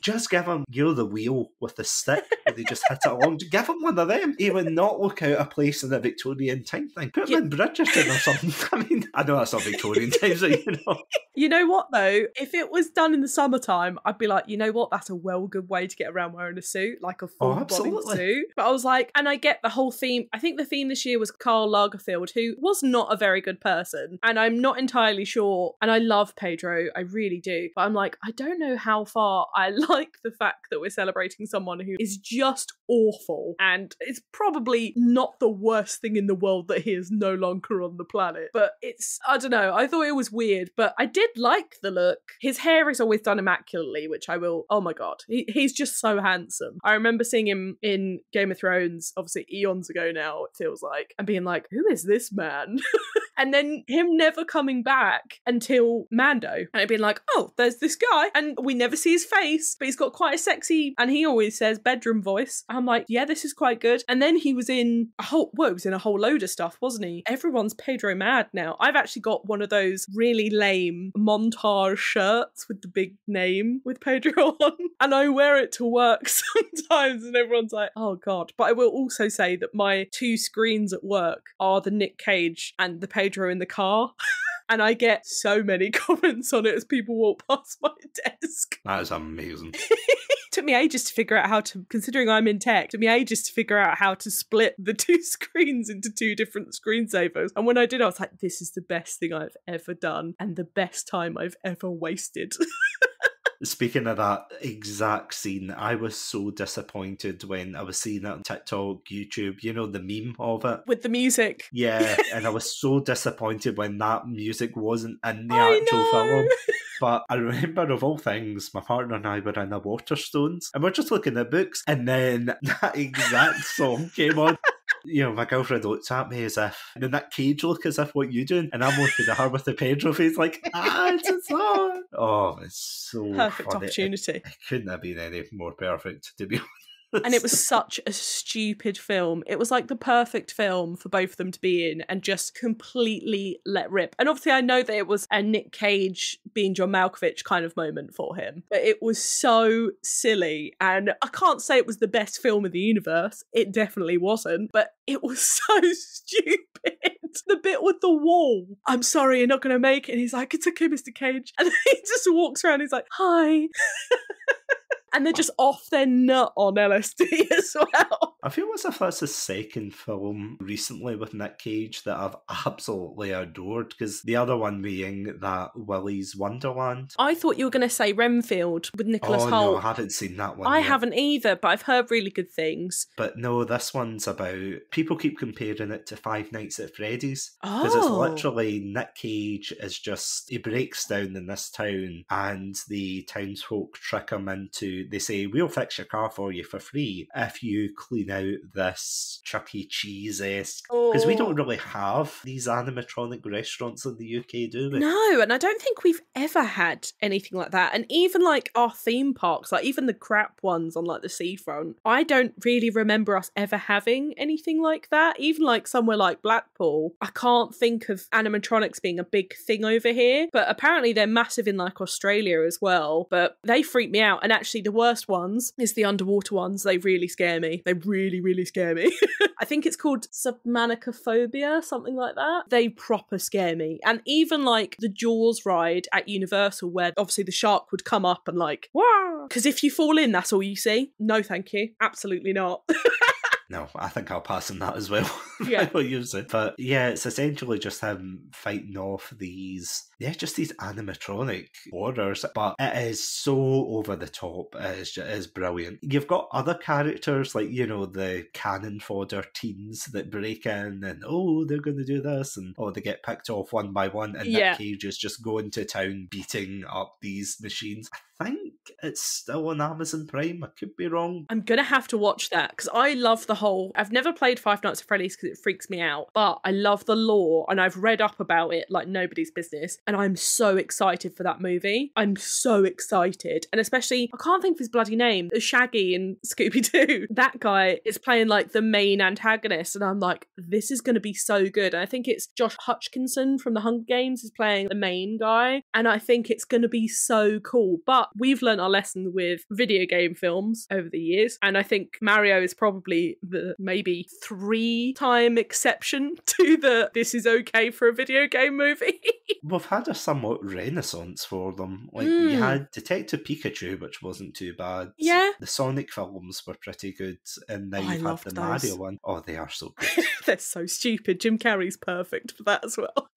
S1: just give him, you know, the wheel with the stick where they just hit it along. Give him one of them. He would not look out of place in a Victorian time thing. Put him in Bridgerton or something. I mean, I know that's not Victorian times, so, you know.
S2: You know what though? If it was done in the summertime, I'd be like, you know what? That's a well good way to get around wearing a suit, like a full body suit. But I was like, and I get the whole theme. I think the theme this year was Karl Lagerfeld, who was not a very good person. And I'm not entirely sure. And I love Pedro, I really do. But I'm like, I don't know how far I like the fact that we're celebrating someone who is just awful. And it's probably not the worst thing in the world that he is no longer on the planet. But it's, I don't know, I thought it was weird, but I did like the look. His hair is always done immaculately, which I will, oh my God, he's just so handsome. I remember seeing him in Game of Thrones, obviously eons ago now, it feels like, and being like, who is this man? And then him never coming back until Mando. And it being like, oh, there's this guy. And we never see his face, but he's got quite a sexy, and he always says bedroom voice. I'm like, yeah, this is quite good. And then he was in a whole load of stuff, wasn't he? Everyone's Pedro mad now. I've actually got one of those really lame montage shirts with the big name with Pedro on. And I wear it to work sometimes and everyone's like, oh God. But I will also say that my two screens at work are the Nick Cage and the Pedro in the car. And I get so many comments on it as people walk past my desk.
S1: That is amazing.
S2: Took me ages to figure out how to, considering I'm in tech, took me ages to figure out how to split the two screens into two different screensavers. And when I did, I was like, this is the best thing I've ever done and the best time I've ever wasted.
S1: Speaking of that exact scene, I was so disappointed when I was seeing it on TikTok, YouTube, you know, the meme of it.
S2: With the music.
S1: Yeah, and I was so disappointed when that music wasn't in the actual film. But I remember, of all things, my partner and I were in a Waterstones, and we're just looking at books, and then that exact song came on. You know, my girlfriend looked at me as if, and then that Cage look as if, what you doing? And I'm looking at her with the Pedro face like, it's a song. Oh, it's so
S2: perfect
S1: funny.
S2: Opportunity.
S1: It couldn't have been any more perfect, to be honest.
S2: And it was such a stupid film. It was like the perfect film for both of them to be in and just completely let rip. And obviously I know that it was a Nick Cage being John Malkovich kind of moment for him, but it was so silly. And I can't say it was the best film in the universe. It definitely wasn't, but it was so stupid. The bit with the wall. I'm sorry, you're not going to make it. And he's like, it's okay, Mr. Cage. And then he just walks around. He's like, hi. And they're just off their nut on LSD as well.
S1: I feel as if that's the second film recently with Nick Cage that I've absolutely adored, because the other one being that Willy's Wonderland.
S2: I thought you were going to say Renfield with Nicholas Hoult.
S1: No, I haven't seen that one
S2: I
S1: yet.
S2: haven't either, but I've heard really good things.
S1: But no, this one's about, people keep comparing it to Five Nights at Freddy's. Because it's literally Nick Cage is just, he breaks down in this town and the townsfolk trick him into, they say, we'll fix your car for you for free if you clean out this Chuck E. Cheese-esque. Because we don't really have these animatronic restaurants in the UK, do we?
S2: No, and I don't think we've ever had anything like that. And even like our theme parks, like even the crap ones on like the seafront, I don't really remember us ever having anything like that. Even like somewhere like Blackpool, I can't think of animatronics being a big thing over here. But apparently they're massive in like Australia as well. But they freak me out. And actually the worst ones is the underwater ones. They really scare me. They really, really scare me. I think it's called submanicophobia, something like that. They proper scare me. And even like the Jaws ride at Universal, where obviously the shark would come up and like, wow, because if you fall in, that's all you see. No, thank you. Absolutely not.
S1: No, I think I'll pass on that as well.
S2: Yeah.
S1: I'll use it. But yeah, it's essentially just him fighting off these, just these animatronic horrors. But it is so over the top. It is brilliant. You've got other characters like, you know, the cannon fodder teens that break in and, they're going to do this. And, they get picked off one by one. And Nick Cage is just going to town beating up these machines. I think it's still on Amazon Prime. I could be wrong.
S2: I'm going to have to watch that because I love the whole... I've never played Five Nights at Freddy's because it freaks me out, but I love the lore and I've read up about it like nobody's business and I'm so excited for that movie. I'm so excited. And especially, I can't think of his bloody name, Shaggy in Scooby-Doo. That guy is playing like the main antagonist and I'm like, this is going to be so good. And I think it's Josh Hutchinson from the Hunger Games is playing the main guy and I think it's going to be so cool. But we've learned our lesson with video game films over the years and I think Mario is probably the maybe 3-time exception to the this is okay for a video game movie.
S1: We've had a somewhat renaissance for them. Like you had Detective Pikachu, which wasn't too bad.
S2: Yeah.
S1: The Sonic films were pretty good. And now you've had the Mario one. Oh, they are so good.
S2: They're so stupid. Jim Carrey's perfect for that as well.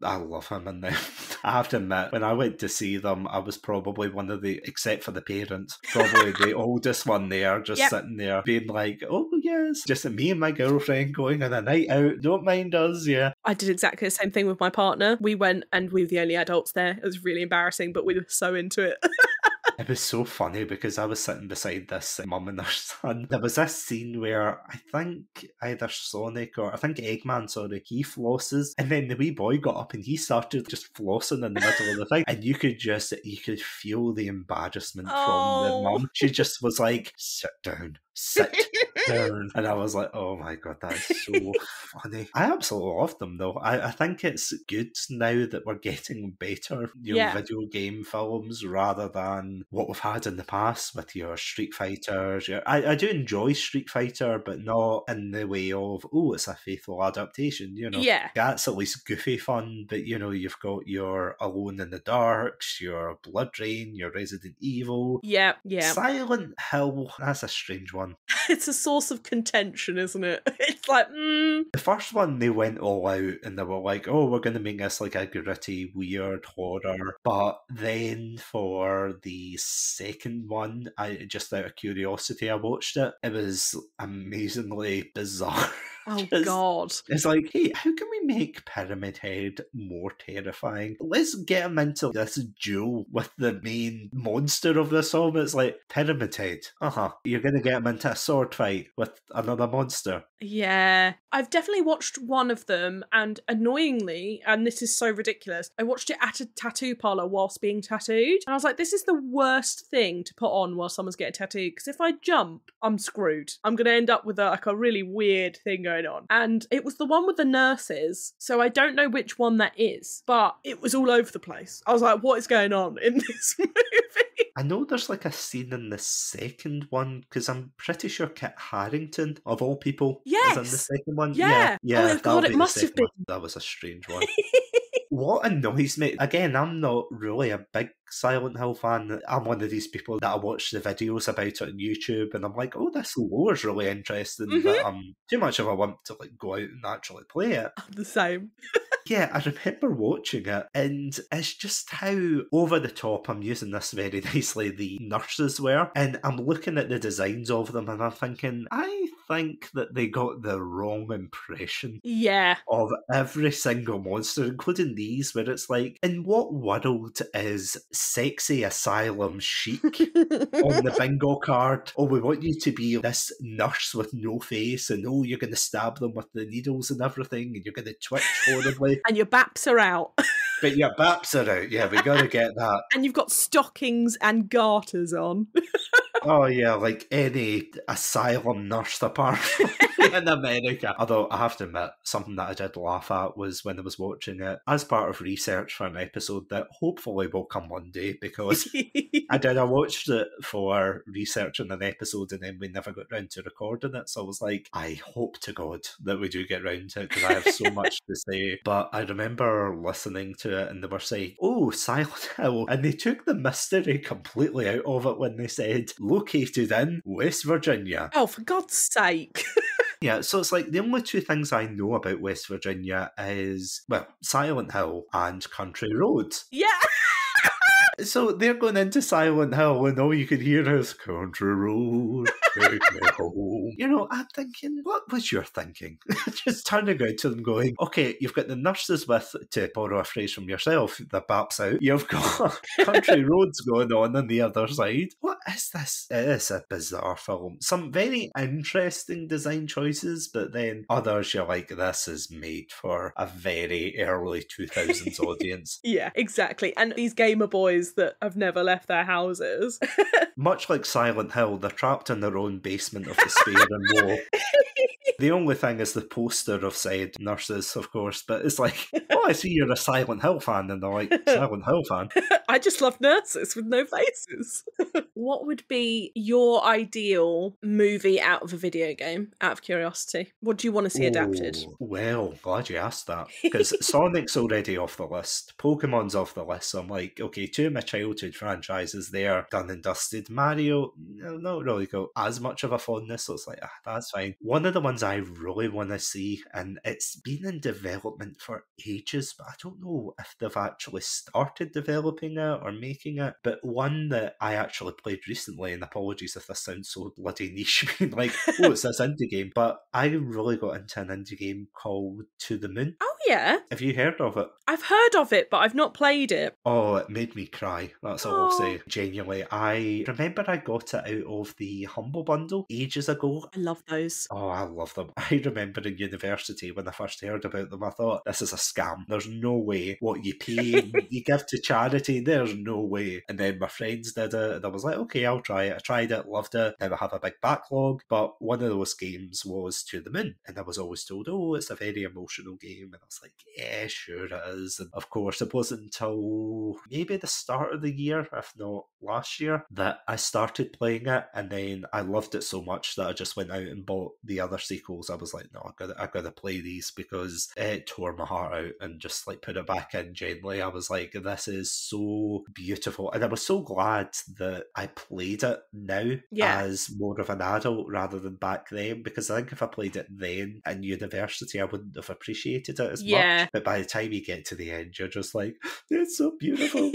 S1: I love him in them. I have to admit, when I went to see them, I was probably one of the, except for the parents, probably the oldest one there, just sitting there being like, oh yes, just me and my girlfriend going on a night out, don't mind us, yeah.
S2: I did exactly the same thing with my partner. We went and we were the only adults there. It was really embarrassing, but we were so into it.
S1: It was so funny because I was sitting beside this mum and their son. There was this scene where I think either Sonic or I think Eggman, sorry, he flosses, and then the wee boy got up and he started just flossing in the middle of the thing, and you could feel the embarrassment from the
S2: Oh.
S1: mum. She just was like, sit down. And I was like, oh my god, that is so funny. I absolutely love them though. I think it's good now that we're getting better video game films rather than what we've had in the past with your Street Fighters. I do enjoy Street Fighter, but not in the way of, oh, it's a faithful adaptation,
S2: Yeah.
S1: That's at least goofy fun, but you've got your Alone in the Darks, your Blood Rain, your Resident Evil.
S2: Yeah.
S1: Silent Hill, that's a strange one.
S2: It's a source of contention, isn't it? It's like,
S1: The first one, they went all out and they were like, oh, we're going to make this like a gritty, weird horror. But then for the second one, just out of curiosity, I watched it. It was amazingly bizarre.
S2: oh God.
S1: It's like, hey, how can we make Pyramid Head more terrifying? Let's get him into this duel with the main monster of this film. It's like, Pyramid Head. You're going to get him into a sword fight with another monster.
S2: Yeah. I've definitely watched one of them, and annoyingly, and this is so ridiculous, I watched it at a tattoo parlour whilst being tattooed. And I was like, this is the worst thing to put on while someone's getting tattooed, because if I jump, I'm screwed. I'm going to end up with a really weird thing going on. And it was the one with the nurses, so I don't know which one that is, but it was all over the place. I was like, what is going on in this movie?
S1: I know there's like a scene in the second one, because I'm pretty sure Kit Harington, of all people, is in the second one.
S2: Yeah. Oh God, it must have been.
S1: That was a strange one. What annoys me, again, I'm not really a big Silent Hill fan. I'm one of these people that I watch the videos about it on YouTube and I'm like, oh, this lore is really interesting, but I'm too much of a wimp to like go out and actually play it.
S2: I'm the same.
S1: Yeah, I remember watching it, and it's just how over the top, I'm using this very nicely, the nurses were, and I'm looking at the designs of them and I'm thinking, I think that they got the wrong impression of every single monster, including these, where it's like, in what world is sexy asylum chic on the bingo card? Oh, we want you to be this nurse with no face, and oh, you're going to stab them with the needles and everything, and you're going to twitch horribly.
S2: And your baps are out.
S1: But your baps are out, yeah, we got to get that.
S2: And you've got stockings and garters on.
S1: Oh yeah, like any asylum nurse apart from in America. Although I have to admit, something that I did laugh at was when I was watching it as part of research for an episode that hopefully will come one day, because I watched it for researching an episode and then we never got round to recording it. So I was like, I hope to God that we do get round to it, because I have so much to say. But I remember listening to it and they were saying, oh, Silent Hill. And they took the mystery completely out of it when they said, located in West Virginia.
S2: Oh, for God's sake.
S1: Yeah, so it's like the only two things I know about West Virginia is, well, Silent Hill and Country Roads.
S2: Yeah.
S1: So they're going into Silent Hill and all you can hear is Country Road, take me home. I'm thinking, what was your thinking? Just turning out to them going, okay, you've got the nurses with, to borrow a phrase from yourself, the baps out. You've got Country Roads going on the other side. What is this? It is a bizarre film. Some very interesting design choices, but then others you're like, this is made for a very early 2000s audience.
S2: Yeah, exactly. And these gamer boys that have never left their houses.
S1: Much like Silent Hill, they're trapped in their own basement of despair and woe. The only thing is the poster of said nurses, of course, but it's like, oh, I see you're a Silent Hill fan, and they're like, Silent Hill fan?
S2: I just love nurses with no faces. What would be your ideal movie out of a video game, out of curiosity? What do you want to see adapted?
S1: Well, glad you asked that, because Sonic's already off the list, Pokemon's off the list, so I'm like, okay, two of my childhood franchises there, done and dusted. Mario, not really got as much of a fondness, so it's like, that's fine. One of the ones I really want to see, and it's been in development for ages, but I don't know if they've actually started developing it or making it, but one that I actually played recently, and apologies if this sounds so bloody niche, being like, oh, it's this indie game, but I really got into an indie game called To the Moon.
S2: Oh yeah.
S1: Have you heard of it?
S2: I've heard of it, but I've not played it.
S1: Oh, it made me cry. That's all I'll say. Genuinely. I remember I got it out of the Humble Bundle ages ago.
S2: I love those.
S1: Oh, I love them. I remember in university when I first heard about them, I thought, this is a scam. There's no way what you pay, you give to charity, there's no way. And then my friends did it, and I was like, okay, I'll try it. I tried it, loved it. Now I have a big backlog, but one of those games was To the Moon. And I was always told, oh, it's a very emotional game. And I was like, yeah, sure it is. And of course, it wasn't until maybe the start of the year, if not last year, that I started playing it. And then I loved it so much that I just went out and bought the other sequels. I was like, no, I gotta play these because it tore my heart out, and just like put it back in gently. I was like, this is so beautiful. And I was so glad that I played it now as more of an adult rather than back then, because I think if I played it then in university, I wouldn't have appreciated it as much. But by the time you get to the end, you're just like, it's so beautiful.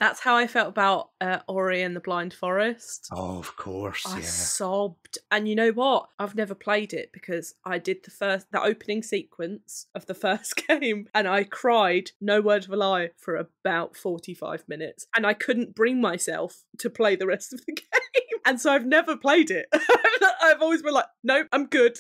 S2: That's how I felt about Ori and the Blind Forest.
S1: Oh, of course,
S2: I sobbed. And you know what? I've never played it because I did the opening sequence of the first game, and I cried, no word of a lie, for about 45 minutes. And I couldn't bring myself to play the rest of the game. And so I've never played it. I've always been like, nope, I'm good.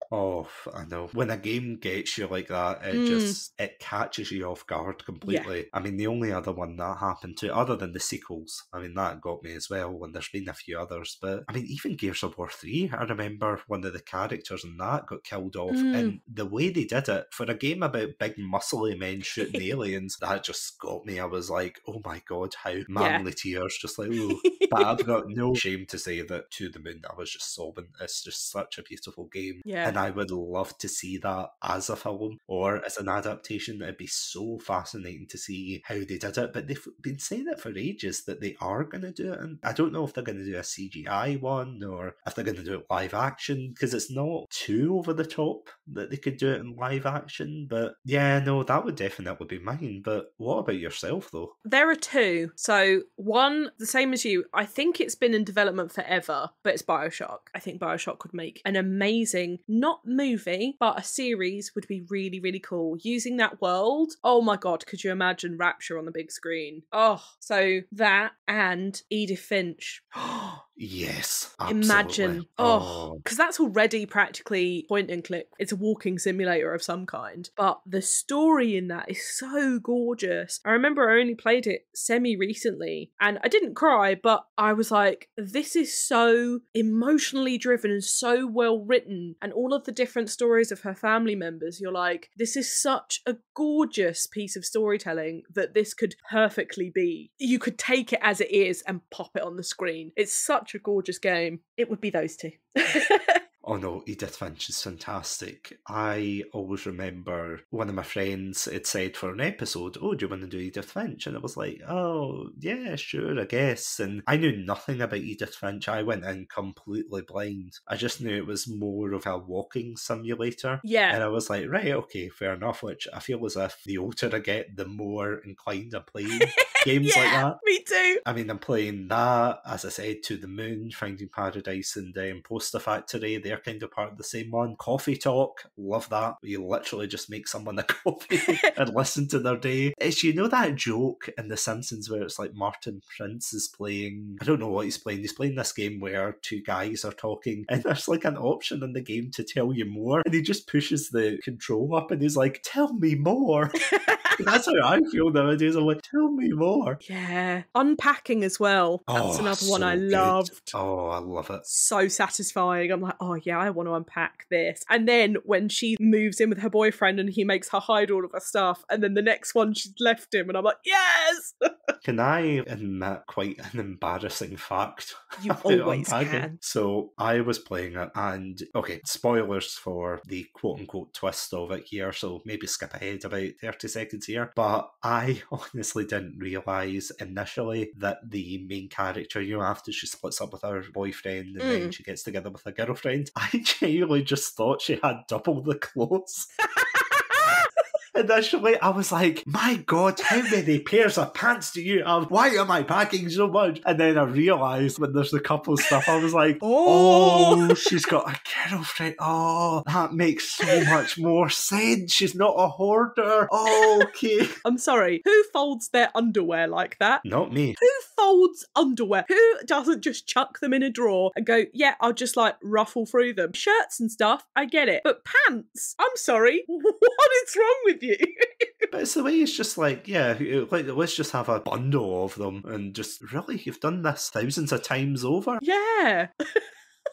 S1: Oh, I know. When a game gets you like that, it catches you off guard completely. I mean, the only other one that happened to, other than the sequels, I mean, that got me as well, and there's been a few others, but I mean, even Gears of War 3, I remember one of the characters in that got killed off, and the way they did it, for a game about big muscly men shooting aliens, that just got me. I was like, oh my god, how manly tears, just like, ooh. But I've got no shame to say that To the Moon, I was just sobbing. It's just such a beautiful game. And I would love to see that as a film or as an adaptation. It'd be so fascinating to see how they did it. But they've been saying it for ages that they are going to do it. And I don't know if they're going to do a CGI one or if they're going to do it live action, because it's not too over the top that they could do it in live action. But yeah, no, that would definitely be mine. But what about yourself, though?
S2: There are two. So one, the same as you, I think it's been in development forever, but it's BioShock. I think BioShock could make an amazing, not movie, but a series would be really, really cool. Using that world, oh my god, could you imagine Rapture on the big screen? Oh, so that and Edith Finch.
S1: Yes, absolutely.
S2: Imagine. Because that's already practically point and click. It's a walking simulator of some kind. But the story in that is so gorgeous. I remember I only played it semi-recently and I didn't cry, but I was like, this is so emotionally driven and so well written. And all of the different stories of her family members, you're like, this is such a gorgeous piece of storytelling that this could perfectly be. You could take it as it is and pop it on the screen. It's such a gorgeous game. It would be those two.
S1: Oh no, Edith Finch is fantastic. I always remember one of my friends had said for an episode, oh, do you want to do Edith Finch? And I was like, oh, yeah, sure, I guess. And I knew nothing about Edith Finch. I went in completely blind. I just knew it was more of a walking simulator.
S2: Yeah.
S1: And I was like, right, okay, fair enough, which I feel as if the older I get, the more inclined I'm playing games like that.
S2: Me too.
S1: I mean, I'm playing that, as I said, To the Moon, Finding Paradise, and Poster Factory. They're kind of part of the same one. Coffee Talk, love that. You literally just make someone a coffee and listen to their day. It's, you know, that joke in The Simpsons where it's like Martin Prince is playing, I don't know what he's playing this game where two guys are talking and there's like an option in the game to tell you more, and he just pushes the control up and he's like, tell me more. That's how I feel nowadays. I'm like, tell me more.
S2: Yeah. Unpacking as well. That's another one I loved.
S1: Oh, I love it.
S2: So satisfying. I'm like, oh yeah, I want to unpack this. And then when she moves in with her boyfriend and he makes her hide all of her stuff, and then the next one she's left him, and I'm like, yes!
S1: Can I admit quite an embarrassing fact?
S2: You always can.
S1: So I was playing it, and okay, spoilers for the quote-unquote twist of it here, so maybe skip ahead about 30 seconds here, but I honestly didn't realise initially that the main character, you know, after she splits up with her boyfriend and then she gets together with her girlfriend, I genuinely just thought she had double the clothes. initially I was like, my God, how many pairs of pants do you have? Why am I packing so much? And then I realised when there's the couple stuff, I was like, oh, she's got a girlfriend. Oh, that makes so much more sense. She's not a hoarder. Oh, okay.
S2: I'm sorry, who folds their underwear like that?
S1: Not me.
S2: Who folds underwear? Who doesn't just chuck them in a drawer and go, yeah, I'll just like ruffle through them? Shirts and stuff, I get it. But pants? I'm sorry. What is wrong with you?
S1: But it's the way it's just like, yeah, like, let's just have a bundle of them and just, really, you've done this thousands of times over?
S2: Yeah.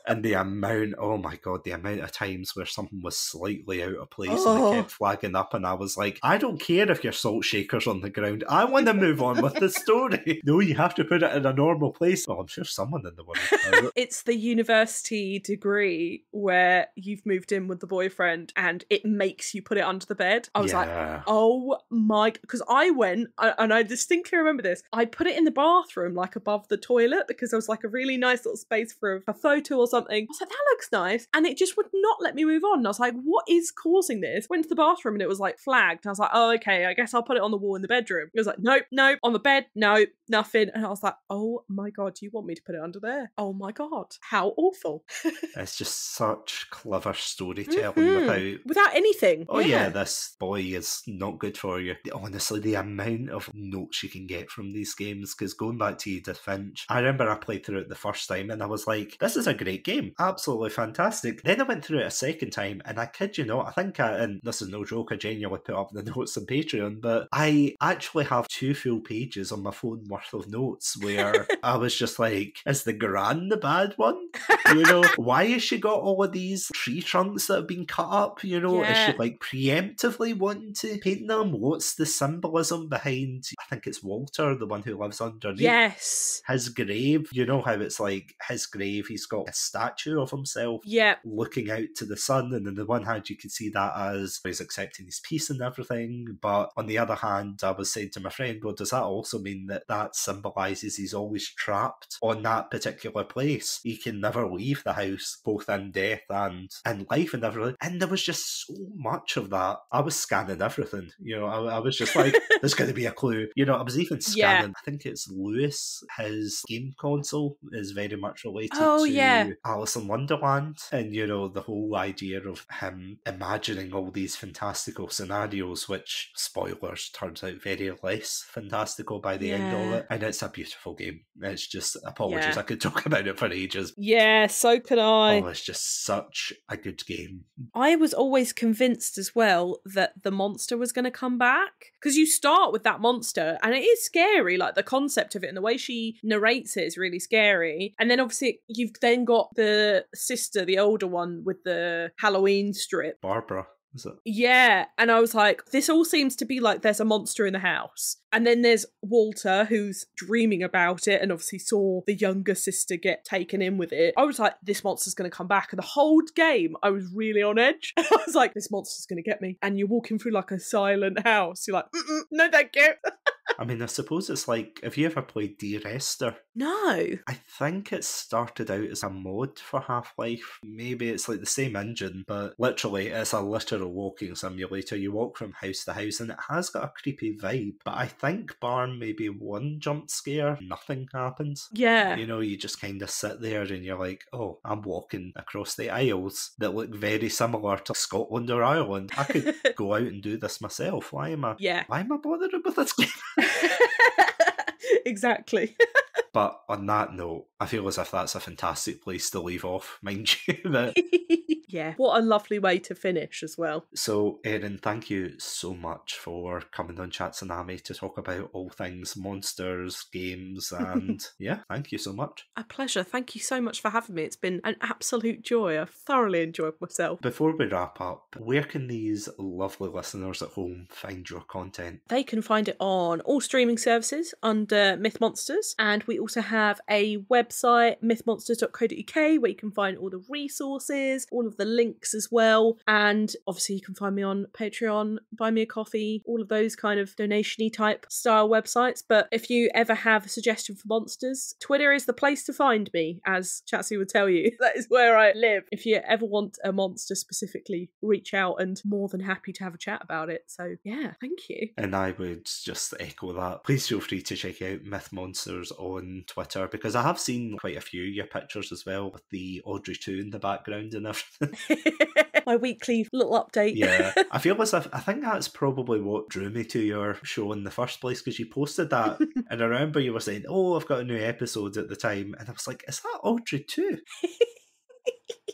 S1: And the amount, oh my God, the amount of times where something was slightly out of place and it kept flagging up, and I was like, I don't care if your salt shaker's on the ground. I want to move on with the story. No, you have to put it in a normal place. Well, I'm sure someone in the world has it.
S2: It's the university degree where you've moved in with the boyfriend and it makes you put it under the bed. I was like, oh my, because I went, and I distinctly remember this, I put it in the bathroom, like above the toilet, because there was like a really nice little space for a photo or something. I was like, that looks nice. And it just would not let me move on. And I was like, what is causing this? Went to the bathroom and it was like flagged. And I was like, oh, okay, I guess I'll put it on the wall in the bedroom. It was like, nope, on the bed, nope, nothing. And I was like, oh my God, you want me to put it under there? Oh my God, how awful.
S1: It's just such clever storytelling
S2: without anything.
S1: Oh yeah, this boy is not good for you. Honestly, the amount of notes you can get from these games, because going back to Edith Finch, I remember I played through it the first time and I was like, this is a great game. Absolutely fantastic. Then I went through it a second time and I kid you not, I think and this is no joke, I genuinely put up the notes on Patreon, but I actually have 2 full pages on my phone worth of notes where I was just like, is the Gran the bad one? You know, why has she got all of these tree trunks that have been cut up? You know, is she like preemptively wanting to paint them? What's the symbolism behind, I think it's Walter, the one who lives underneath?
S2: Yes.
S1: His grave, you know how it's like his grave, he's got a statue of himself looking out to the sun, and on the one hand you can see that as he's accepting his peace and everything, but on the other hand I was saying to my friend, well, does that also mean that that symbolises he's always trapped on that particular place? He can never leave the house, both in death and in life and everything. And there was just so much of that. I was scanning everything, you know, I was just like, there's going to be a clue, you know. I was even scanning, I think it's Lewis, his game console is very much related to Alice in Wonderland, and you know, the whole idea of him imagining all these fantastical scenarios, which, spoilers, turns out very less fantastical by the end of it. And it's a beautiful game. It's just, apologies, I could talk about it for ages.
S2: Yeah, so could I.
S1: Oh, it's just such a good game.
S2: I was always convinced as well that the monster was going to come back, because you start with that monster and it is scary, like the concept of it and the way she narrates it is really scary. And then obviously you've then got the sister, the older one with the Halloween strip.
S1: Barbara. Is it?
S2: Yeah, and I was like, this all seems to be like there's a monster in the house. And then there's Walter, who's dreaming about it and obviously saw the younger sister get taken in with it. I was like, this monster's going to come back. And the whole game, I was really on edge. I was like, this monster's going to get me. And you're walking through like a silent house. You're like, no, thank you.
S1: I mean, I suppose it's like, have you ever played Dear Esther?
S2: No.
S1: I think it started out as a mod for Half-Life. Maybe it's like the same engine, but literally it's a literal walking simulator. You walk from house to house and it has got a creepy vibe. But I think bar maybe one jump scare, nothing happens.
S2: Yeah.
S1: You know, you just kind of sit there and you're like, oh, I'm walking across the aisles that look very similar to Scotland or Ireland. I could go out and do this myself. Why am I bothering with this game?
S2: Exactly.
S1: But on that note, I feel as if that's a fantastic place to leave off, mind you. That...
S2: Yeah, what a lovely way to finish as well.
S1: So, Erin, thank you so much for coming on Satsunami to talk about all things monsters, games, and yeah, thank you so much.
S2: A pleasure. Thank you so much for having me. It's been an absolute joy. I've thoroughly enjoyed myself.
S1: Before we wrap up, where can these lovely listeners at home find your content?
S2: They can find it on all streaming services under Myth Monsters, and we also have a website, mythmonsters.co.uk, where you can find all the resources, all of the the links as well. And obviously you can find me on Patreon, Buy Me a Coffee, all of those kind of donation-y type style websites. But if you ever have a suggestion for monsters, Twitter is the place to find me, as Chatsy would tell you. That is where I live. If you ever want a monster specifically, reach out, and more than happy to have a chat about it. So yeah, thank you.
S1: And I would just echo that. Please feel free to check out Myth Monsters on Twitter, because I have seen quite a few of your pictures as well, with the Audrey 2 in the background and everything.
S2: My weekly little update.
S1: Yeah, I feel as if, I think that's probably what drew me to your show in the first place, because you posted that, and I remember you were saying, oh, I've got a new episode at the time, and I was like, is that Audrey 2?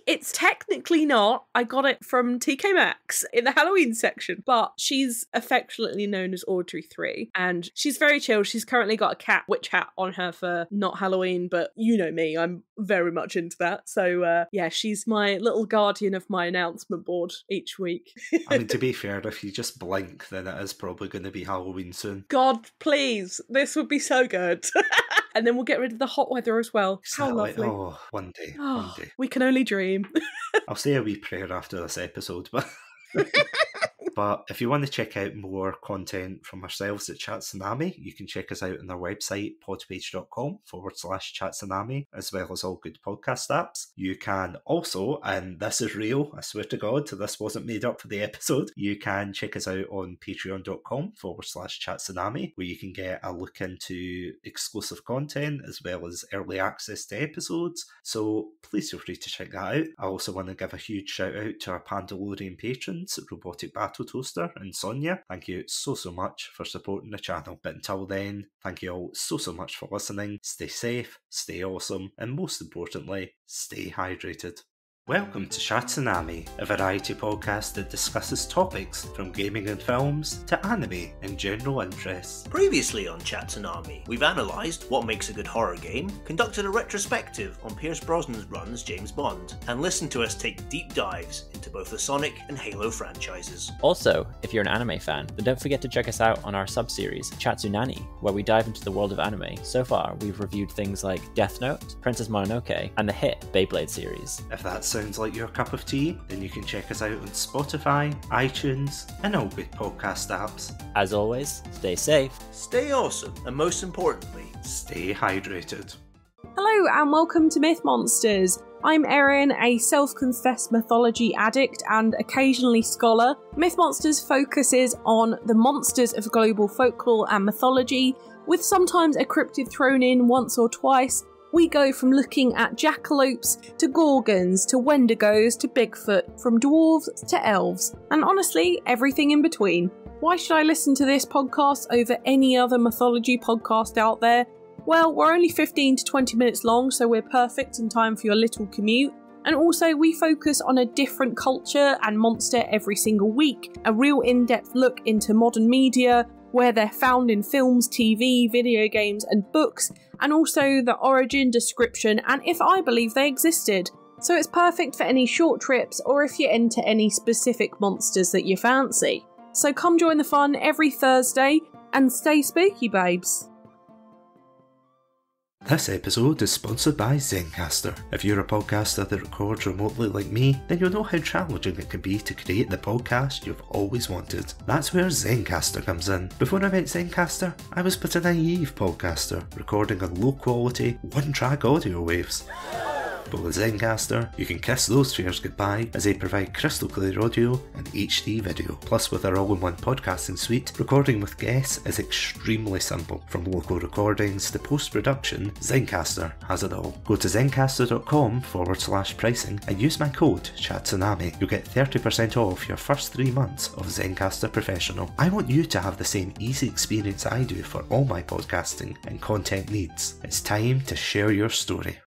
S2: It's technically not. I got it from TK Maxx in the Halloween section, but she's affectionately known as Audrey 3, and she's very chill. She's currently got a cat witch hat on her for not Halloween, but you know me, I'm very much into that. So yeah, she's my little guardian of my announcement board each week.
S1: I mean, to be fair, if you just blink, then it is probably going to be Halloween soon.
S2: God, please, this would be so good. And then we'll get rid of the hot weather as well.
S1: Exactly.
S2: How lovely.
S1: Oh, one day,
S2: Oh,
S1: one day.
S2: We can only dream.
S1: I'll say a wee prayer after this episode, but... But if you want to check out more content from ourselves at Satsunami, you can check us out on our website, podpage.com/Satsunami, as well as all good podcast apps. You can also, and this is real, I swear to God, this wasn't made up for the episode, you can check us out on patreon.com/Satsunami, where you can get a look into exclusive content as well as early access to episodes. So please feel free to check that out. I also want to give a huge shout out to our Pandalorian patrons, Robotic Battle Toaster and Sonia. Thank you so much for supporting the channel. But until then, thank you all so much for listening. Stay safe, stay awesome, and most importantly, stay hydrated. Welcome to Satsunami, a variety podcast that discusses topics from gaming and films to anime and general interests.
S3: Previously on Satsunami, we've analysed what makes a good horror game, conducted a retrospective on Pierce Brosnan's run as James Bond, and listened to us take deep dives into both the Sonic and Halo franchises.
S4: Also, if you're an anime fan, then don't forget to check us out on our sub-series, Satsunami, where we dive into the world of anime. So far, we've reviewed things like Death Note, Princess Mononoke, and the hit Beyblade series.
S1: If that sounds like your cup of tea, then you can check us out on Spotify, iTunes, and all good podcast apps.
S4: As always, stay safe,
S3: Stay awesome, and most importantly,
S1: stay hydrated.
S2: Hello and welcome to Myth Monsters. I'm Erin, a self-confessed mythology addict and occasionally scholar. Myth Monsters focuses on the monsters of global folklore and mythology, with sometimes a cryptid thrown in once or twice. We go from looking at jackalopes to gorgons to wendigos to Bigfoot, from dwarves to elves, and honestly, everything in between. Why should I listen to this podcast over any other mythology podcast out there? Well, we're only 15 to 20 minutes long, so we're perfect in time for your little commute. And also, we focus on a different culture and monster every single week, a real in-depth look into modern media, where they're found in films, TV, video games and books, and also the origin, description, and if I believe they existed. So it's perfect for any short trips or if you're into any specific monsters that you fancy. So come join the fun every Thursday and stay spooky, babes.
S1: This episode is sponsored by Zencastr. If you're a podcaster that records remotely like me, then you'll know how challenging it can be to create the podcast you've always wanted. That's where Zencastr comes in. Before I met Zencastr, I was but a naive podcaster, recording on low quality, one-track audio waves. But with Zencastr, you can kiss those fears goodbye as they provide crystal clear audio and HD video. Plus, with our all-in-one podcasting suite, recording with guests is extremely simple. From local recordings to post-production, Zencastr has it all. Go to zencastr.com/pricing and use my code Satsunami. You'll get 30% off your first 3 months of Zencastr Professional. I want you to have the same easy experience I do for all my podcasting and content needs. It's time to share your story.